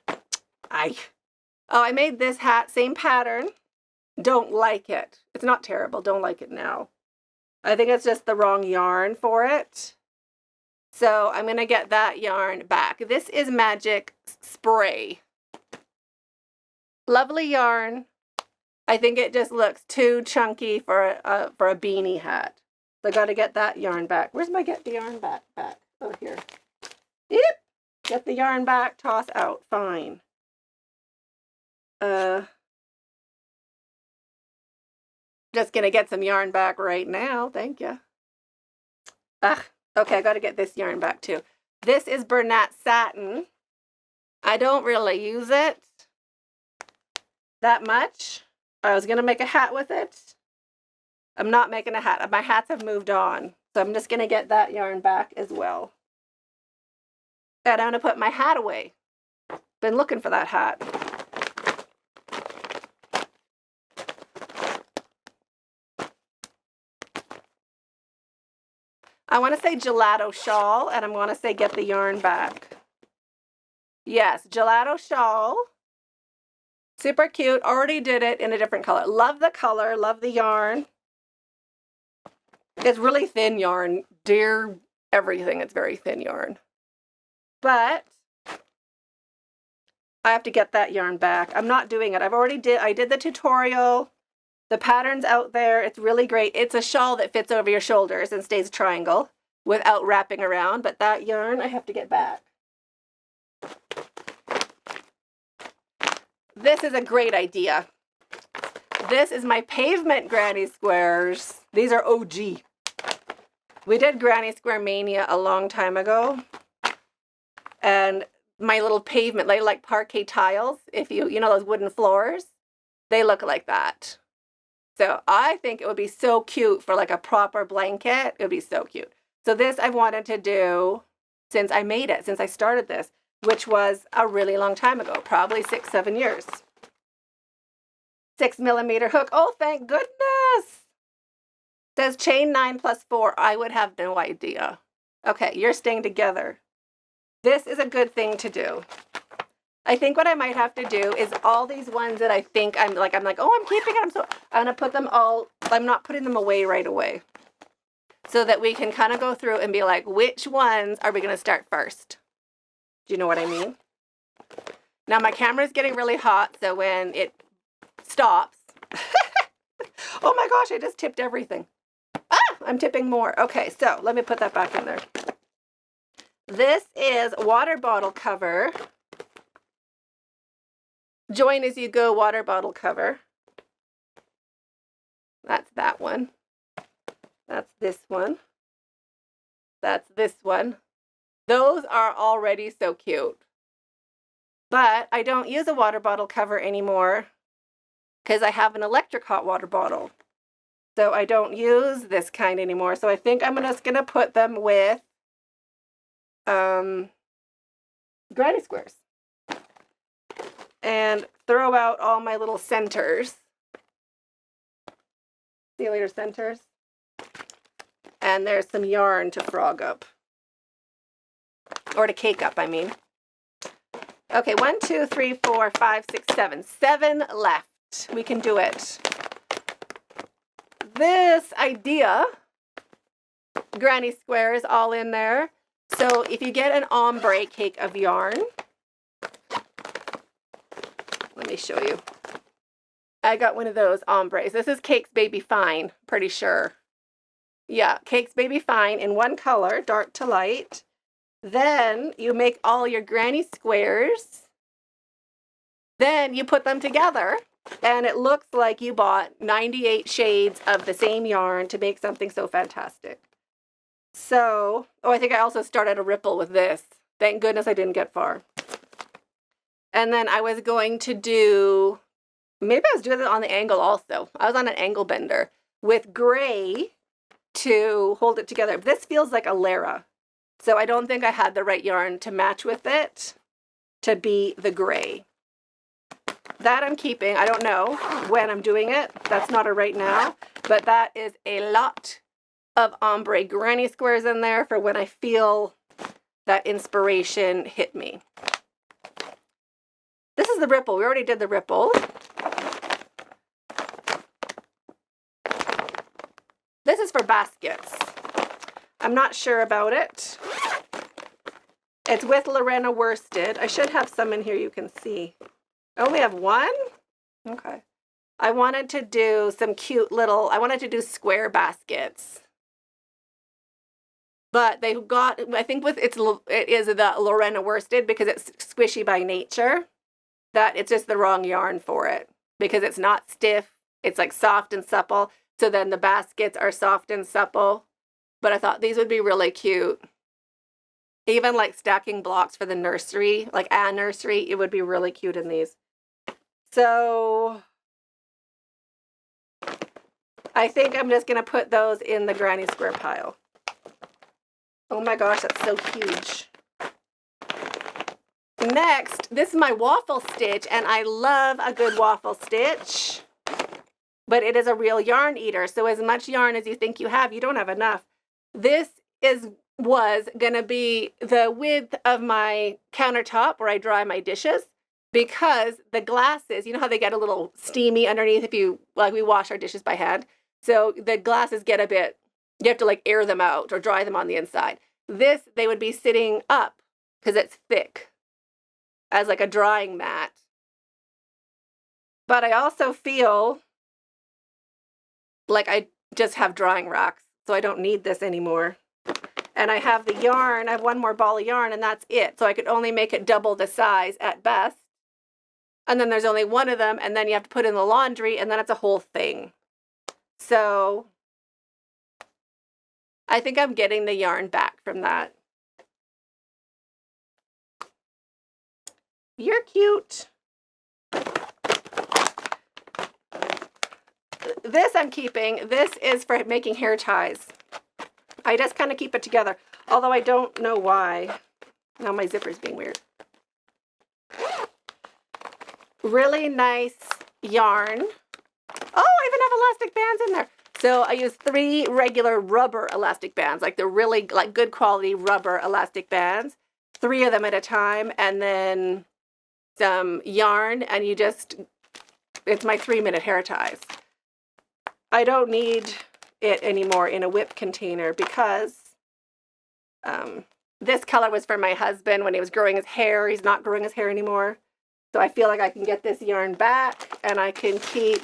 I made this hat, same pattern. Don't like it. It's not terrible. Don't like it now. I think it's just the wrong yarn for it. So I'm going to get that yarn back. This is Magic Spray. Lovely yarn. I think it just looks too chunky for a beanie hat. So I got to get that yarn back. Where's my get the yarn back? Oh, here. Yep. Get the yarn back, toss out. Fine. Just going to get some yarn back right now. Thank you. Okay, I got to get this yarn back too. This is Bernat Satin. I don't really use it. that much. I was going to make a hat with it. I'm not making a hat. My hats have moved on. So I'm just going to get that yarn back as well. And I'm going to put my hat away. Been looking for that hat. I want to say gelato shawl, and I'm going to say get the yarn back. Yes, gelato shawl. Super cute. Already did it in a different color. Love the color. Love the yarn. It's really thin yarn. Dear everything, it's very thin yarn. But I have to get that yarn back. I'm not doing it. I did the tutorial. The pattern's out there. It's really great. It's a shawl that fits over your shoulders and stays a triangle without wrapping around. But that yarn, I have to get back. This is a great idea. This is my pavement granny squares. These are OG. We did Granny Square Mania a long time ago. And my little pavement, like parquet tiles, if you know those wooden floors, they look like that. So I think it would be so cute for like a proper blanket. It would be so cute. So this I've wanted to do since I made it, since I started this, which was a really long time ago, probably 6-7 years. 6mm hook. Oh, thank goodness. Says chain 9 plus 4. I would have no idea. Okay, you're staying together. This is a good thing to do. I think what I might have to do is all these ones that I think I'm like, oh, I'm keeping it. I'm going to put them all, I'm not putting them away right away. So that we can kind of go through and be like, which ones are we going to start first? Do you know what I mean? Now my camera is getting really hot, so when it stops, oh my gosh, I just tipped everything. I'm tipping more. Okay, so let me put that back in there. This is water bottle cover. Join as you go water bottle cover. That's that one. That's this one. That's this one. Those are already so cute. But I don't use a water bottle cover anymore because I have an electric hot water bottle. So I don't use this kind anymore. So I think I'm just going to put them with granny squares. And throw out all my little centers. See you later, centers. And there's some yarn to frog up. Or to cake up, I mean. Okay, 1, 2, 3, 4, 5, 6, 7. 7 left. We can do it. This idea, granny squares all in there. So if you get an ombre cake of yarn, let me show you. I got one of those ombres. This is Cake's Baby Fine, pretty sure. Yeah, Cake's Baby Fine in one color, dark to light. Then you make all your granny squares. Then you put them together. And it looks like you bought 98 shades of the same yarn to make something so fantastic. So, oh, I think I also started a ripple with this. Thank goodness I didn't get far. And then I was going to do, maybe I was doing it on the angle also. I was on an angle bender with gray to hold it together. This feels like a Lara. So I don't think I had the right yarn to match with it to be the gray. That I'm keeping. I don't know when I'm doing it. That's not a right now. But that is a lot of ombre granny squares in there for when I feel that inspiration hit me. This is the ripple. We already did the ripple. This is for baskets. I'm not sure about it. It's with Lorena worsted. I should have some in here you can see. I only have one? Okay. I wanted to do some cute little, I wanted to do square baskets. But they got, I think it is the Lorena worsted because it's squishy by nature, that it's just the wrong yarn for it. Because it's not stiff, it's like soft and supple. So then the baskets are soft and supple. But I thought these would be really cute. Even like stacking blocks for the nursery, like a nursery, it would be really cute in these. So I think I'm just going to put those in the granny square pile. Oh my gosh, that's so huge. Next, this is my waffle stitch, and I love a good waffle stitch, but it is a real yarn eater. So as much yarn as you think you have, you don't have enough. This was going to be the width of my countertop where I dry my dishes, because the glasses, you know how they get a little steamy underneath if you, like, we wash our dishes by hand. So the glasses get a bit, you have to like air them out or dry them on the inside. This, they would be sitting up because it's thick as like a drying mat. But I also feel like I just have drying racks, so I don't need this anymore. And I have the yarn, I have one more ball of yarn, and that's it. So I could only make it double the size at best. And then there's only one of them, and then you have to put in the laundry, and then it's a whole thing. So I think I'm getting the yarn back from that. You're cute. This I'm keeping. This is for making hair ties. I just kind of keep it together, although I don't know why. Now my zipper's being weird. Really nice yarn. Oh, I even have elastic bands in there. So I use 3 regular rubber elastic bands, like the really like good quality rubber elastic bands, 3 of them at a time, and then some yarn, and you just, it's my 3-minute hair ties. I don't need it anymore in a whip container because this color was for my husband when he was growing his hair. He's not growing his hair anymore. So I feel like I can get this yarn back, and I can keep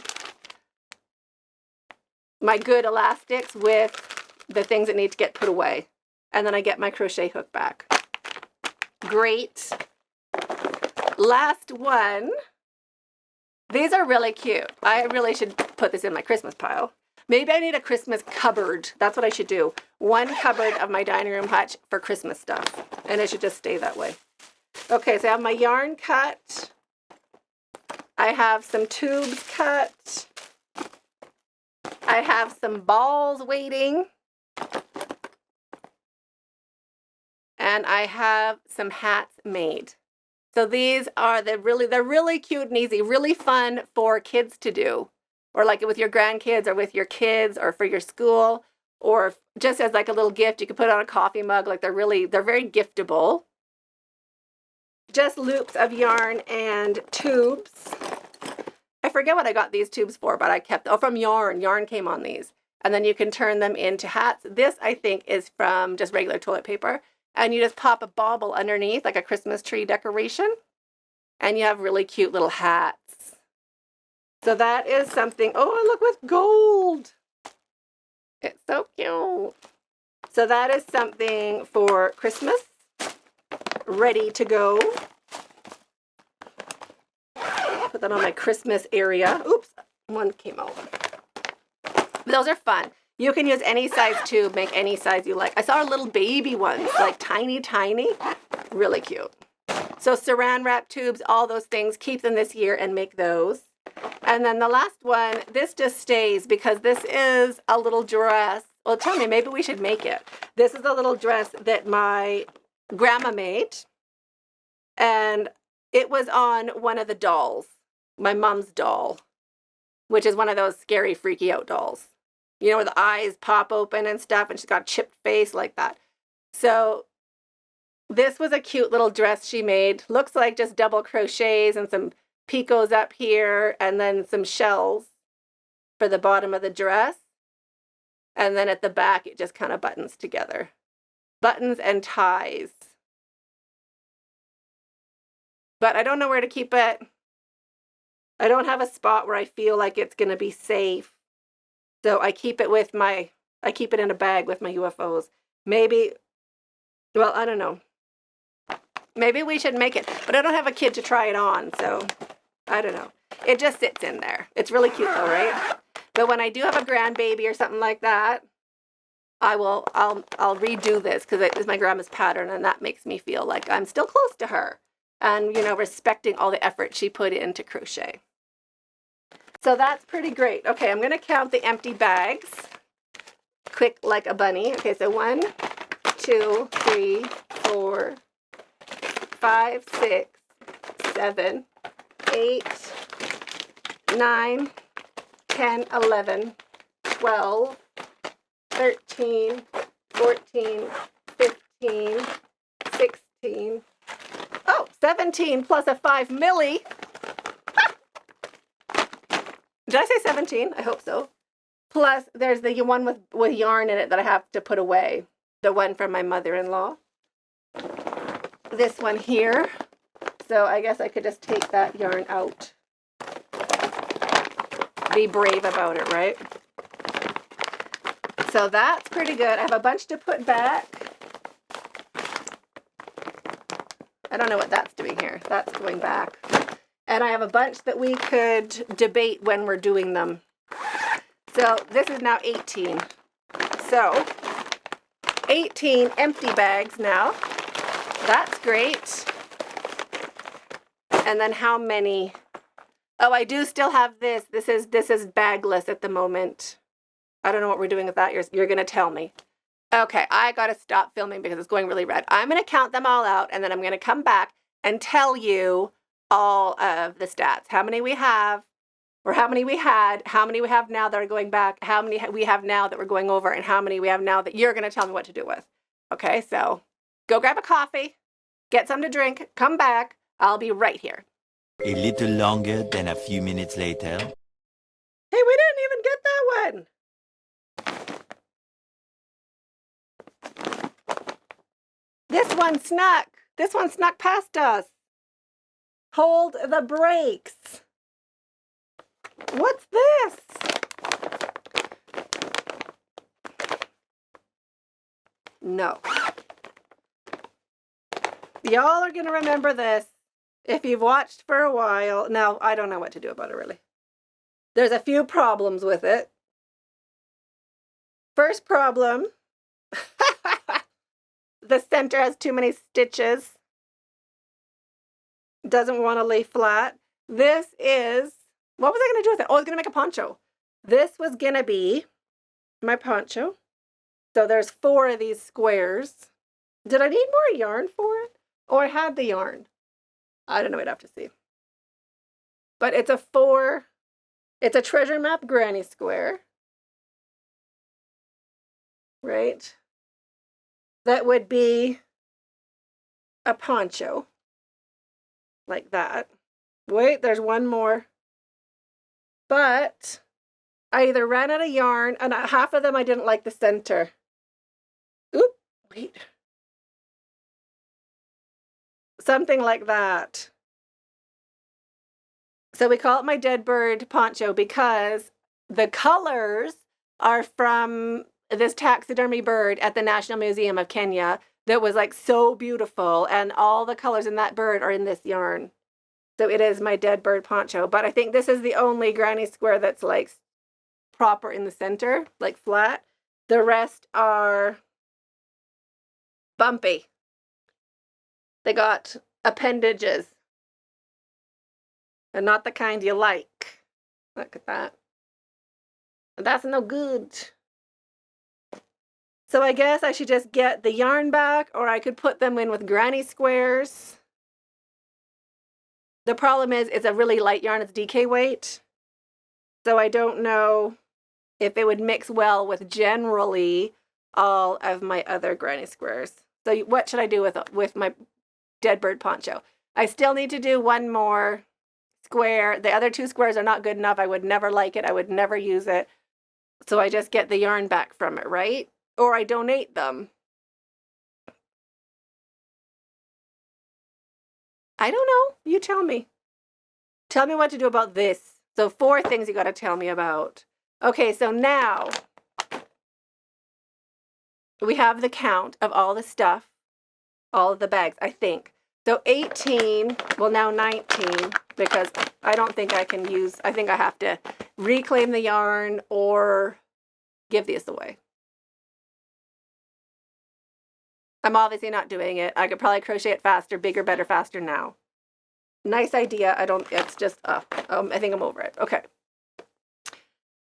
my good elastics with the things that need to get put away. And then I get my crochet hook back. Great. Last one. These are really cute. I really should put this in my Christmas pile. Maybe I need a Christmas cupboard. That's what I should do. One cupboard of my dining room hutch for Christmas stuff. And it should just stay that way. Okay, so I have my yarn cut. I have some tubes cut. I have some balls waiting. And I have some hats made. So these are they're really cute and easy, really fun for kids to do. Or like with your grandkids or with your kids or for your school, or just as like a little gift. You can put it on a coffee mug. Like they're very giftable. Just loops of yarn and tubes. I forget what I got these tubes for, but I kept, from yarn. Yarn came on these. And then you can turn them into hats. This, I think, is from just regular toilet paper. And you just pop a bauble underneath, like a Christmas tree decoration. And you have really cute little hats. So that is something, oh, look, with gold. It's so cute. So that is something for Christmas. Ready to go. Put that on my Christmas area. Oops, one came out. Those are fun. You can use any size tube, make any size you like. I saw little baby ones, like tiny. Really cute. So saran wrap tubes, all those things, keep them this year and make those. And then the last one, this just stays because this is a little dress. Well, tell me, maybe we should make it. This is a little dress that my grandma made. And it was on one of the dolls, my mom's doll, which is one of those scary, freaky out dolls. You know, where the eyes pop open and stuff, and she's got a chipped face like that. So this was a cute little dress she made. Looks like just double crochets and some picots up here, and then some shells for the bottom of the dress. And then at the back, it just kind of buttons together. Buttons and ties. But I don't know where to keep it. I don't have a spot where I feel like it's going to be safe. So I keep it in a bag with my UFOs. Maybe, well, I don't know. Maybe we should make it. But I don't have a kid to try it on, so I don't know. It just sits in there. It's really cute though, right? But when I do have a grandbaby or something like that, I'll redo this because it is my grandma's pattern, and that makes me feel like I'm still close to her. And, you know, respecting all the effort she put into crochet. So that's pretty great. Okay, I'm going to count the empty bags. Quick like a bunny. Okay, so 1, 2, 3, 4, 5, 6, 7, 8, 9, 10, 11, 12, 13, 14, 15, 16, 17 plus a 5 milli. Did I say 17? I hope so. Plus, there's the one with yarn in it that I have to put away. The one from my mother-in-law. This one here. So I guess I could just take that yarn out. Be brave about it, right? So that's pretty good. I have a bunch to put back. I don't know what that's doing here. That's going back. And I have a bunch that we could debate when we're doing them. So this is now 18. So 18 empty bags now. That's great. And then how many? Oh, I do still have this. This is bagless at the moment. I don't know what we're doing with that. You're going to tell me. Okay, I got to stop filming because it's going really red. I'm going to count them all out, and then I'm going to come back and tell you all of the stats. How many we have, or how many we had, how many we have now that are going back, how many we have now that we're going over, and how many we have now that you're going to tell me what to do with. Okay, so go grab a coffee, get some to drink, come back. I'll be right here. A little longer than a few minutes later. Hey, we didn't even get that one. This one snuck. This one snuck past us. Hold the brakes. What's this? No. Y'all are going to remember this if you've watched for a while. Now, I don't know what to do about it, really. There's a few problems with it. First problem. The center has too many stitches. Doesn't want to lay flat. This is, what was I going to do with it? Oh, I was going to make a poncho. This was going to be my poncho. So there's 4 of these squares. Did I need more yarn for it? Or I had the yarn? I don't know. I'd have to see. But it's it's a treasure map granny square. Right? That would be a poncho. Like that. Wait, there's one more. But I either ran out of yarn, and half of them I didn't like the center. Oop, wait. Something like that. So we call it my dead bird poncho because the colors are from this taxidermy bird at the National Museum of Kenya that was like so beautiful, and all the colors in that bird are in this yarn. So it is my dead bird poncho, but I think this is the only granny square that's like proper in the center, like flat. The rest are bumpy. They got appendages, and not the kind you like. Look at that. That's no good. So I guess I should just get the yarn back, or I could put them in with granny squares. The problem is it's a really light yarn. It's DK weight. So I don't know if it would mix well with generally all of my other granny squares. So what should I do with my dead bird poncho? I still need to do one more square. The other 2 squares are not good enough. I would never like it. I would never use it. So I just get the yarn back from it, right? Or I donate them. I don't know. You tell me. Tell me what to do about this. So 4 things you got to tell me about. Okay, so now we have the count of all the stuff, all of the bags, I think. So 18, well now 19, because I don't think I can use, I think I have to reclaim the yarn or give these away. I'm obviously not doing it. I could probably crochet it faster, bigger, better, faster now. Nice idea. It's just, I think I'm over it. Okay.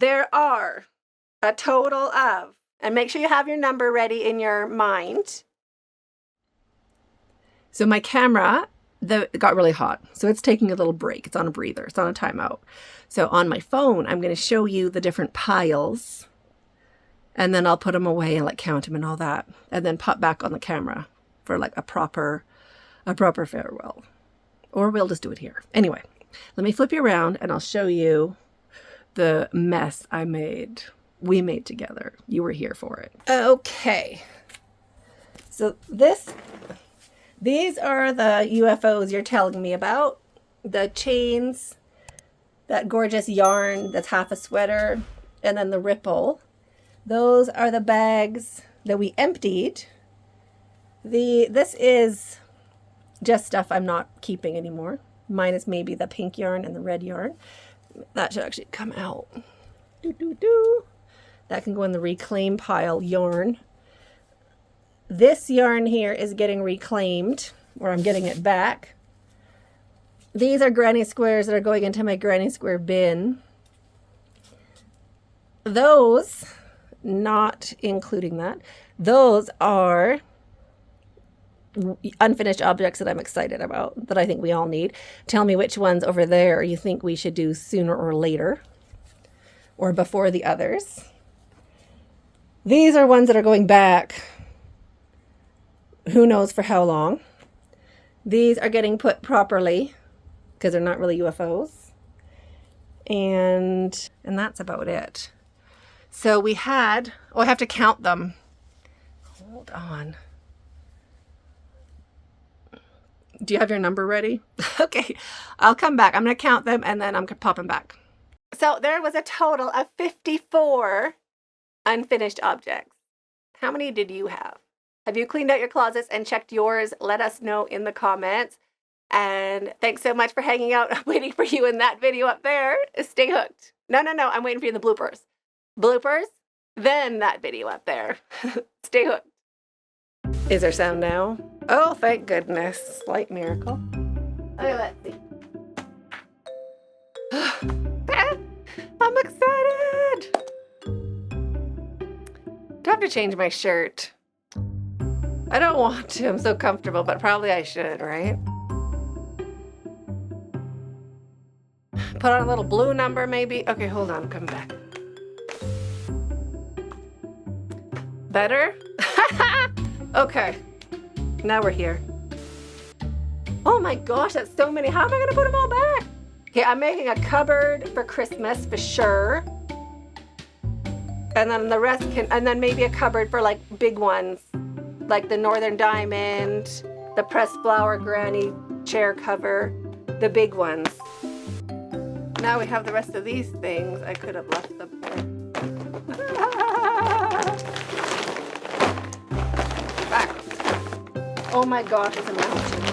There are a total of, and make sure you have your number ready in your mind. So my camera, it got really hot. So it's taking a little break. It's on a breather. It's on a timeout. So on my phone, I'm going to show you the different piles. And then I'll put them away and like count them and all that. And then pop back on the camera for like a proper farewell. Or we'll just do it here. Anyway, let me flip you around and I'll show you the mess we made together. You were here for it. Okay. So these are the UFOs you're telling me about. The chains, that gorgeous yarn that's half a sweater, and then the ripple. Those are the bags that we emptied. This is just stuff I'm not keeping anymore. Minus maybe the pink yarn and the red yarn. That should actually come out. That can go in the reclaim pile yarn. This yarn here is getting reclaimed, or I'm getting it back. These are granny squares that are going into my granny square bin. Those, not including that, those are unfinished objects that I'm excited about, that I think we all need. Tell me which ones over there you think we should do sooner or later, or before the others. These are ones that are going back, who knows for how long. These are getting put properly, because they're not really UFOs. And that's about it. So we had, I have to count them. Hold on. Do you have your number ready? Okay, I'll come back. I'm going to count them and then I'm popping back. So there was a total of 54 unfinished objects. How many did you have? Have you cleaned out your closets and checked yours? Let us know in the comments. And thanks so much for hanging out. I'm waiting for you in that video up there. Stay hooked. No. I'm waiting for you in the bloopers. Bloopers, then that video up there. Stay hooked. Is there sound now? Oh, thank goodness. Slight miracle. Okay, let's see. I'm excited. Do I have to change my shirt? I don't want to. I'm so comfortable, but probably I should, right? Put on a little blue number, maybe. Okay, hold on. Come back. Better? Okay. Now we're here. Oh my gosh, that's so many. How am I going to put them all back? Okay, I'm making a cupboard for Christmas for sure. And then the rest and then maybe a cupboard for like big ones. Like the Northern Diamond, the pressed flower granny chair cover, the big ones. Now we have the rest of these things. I could have left them there. Back. Oh my gosh, it's a mountain.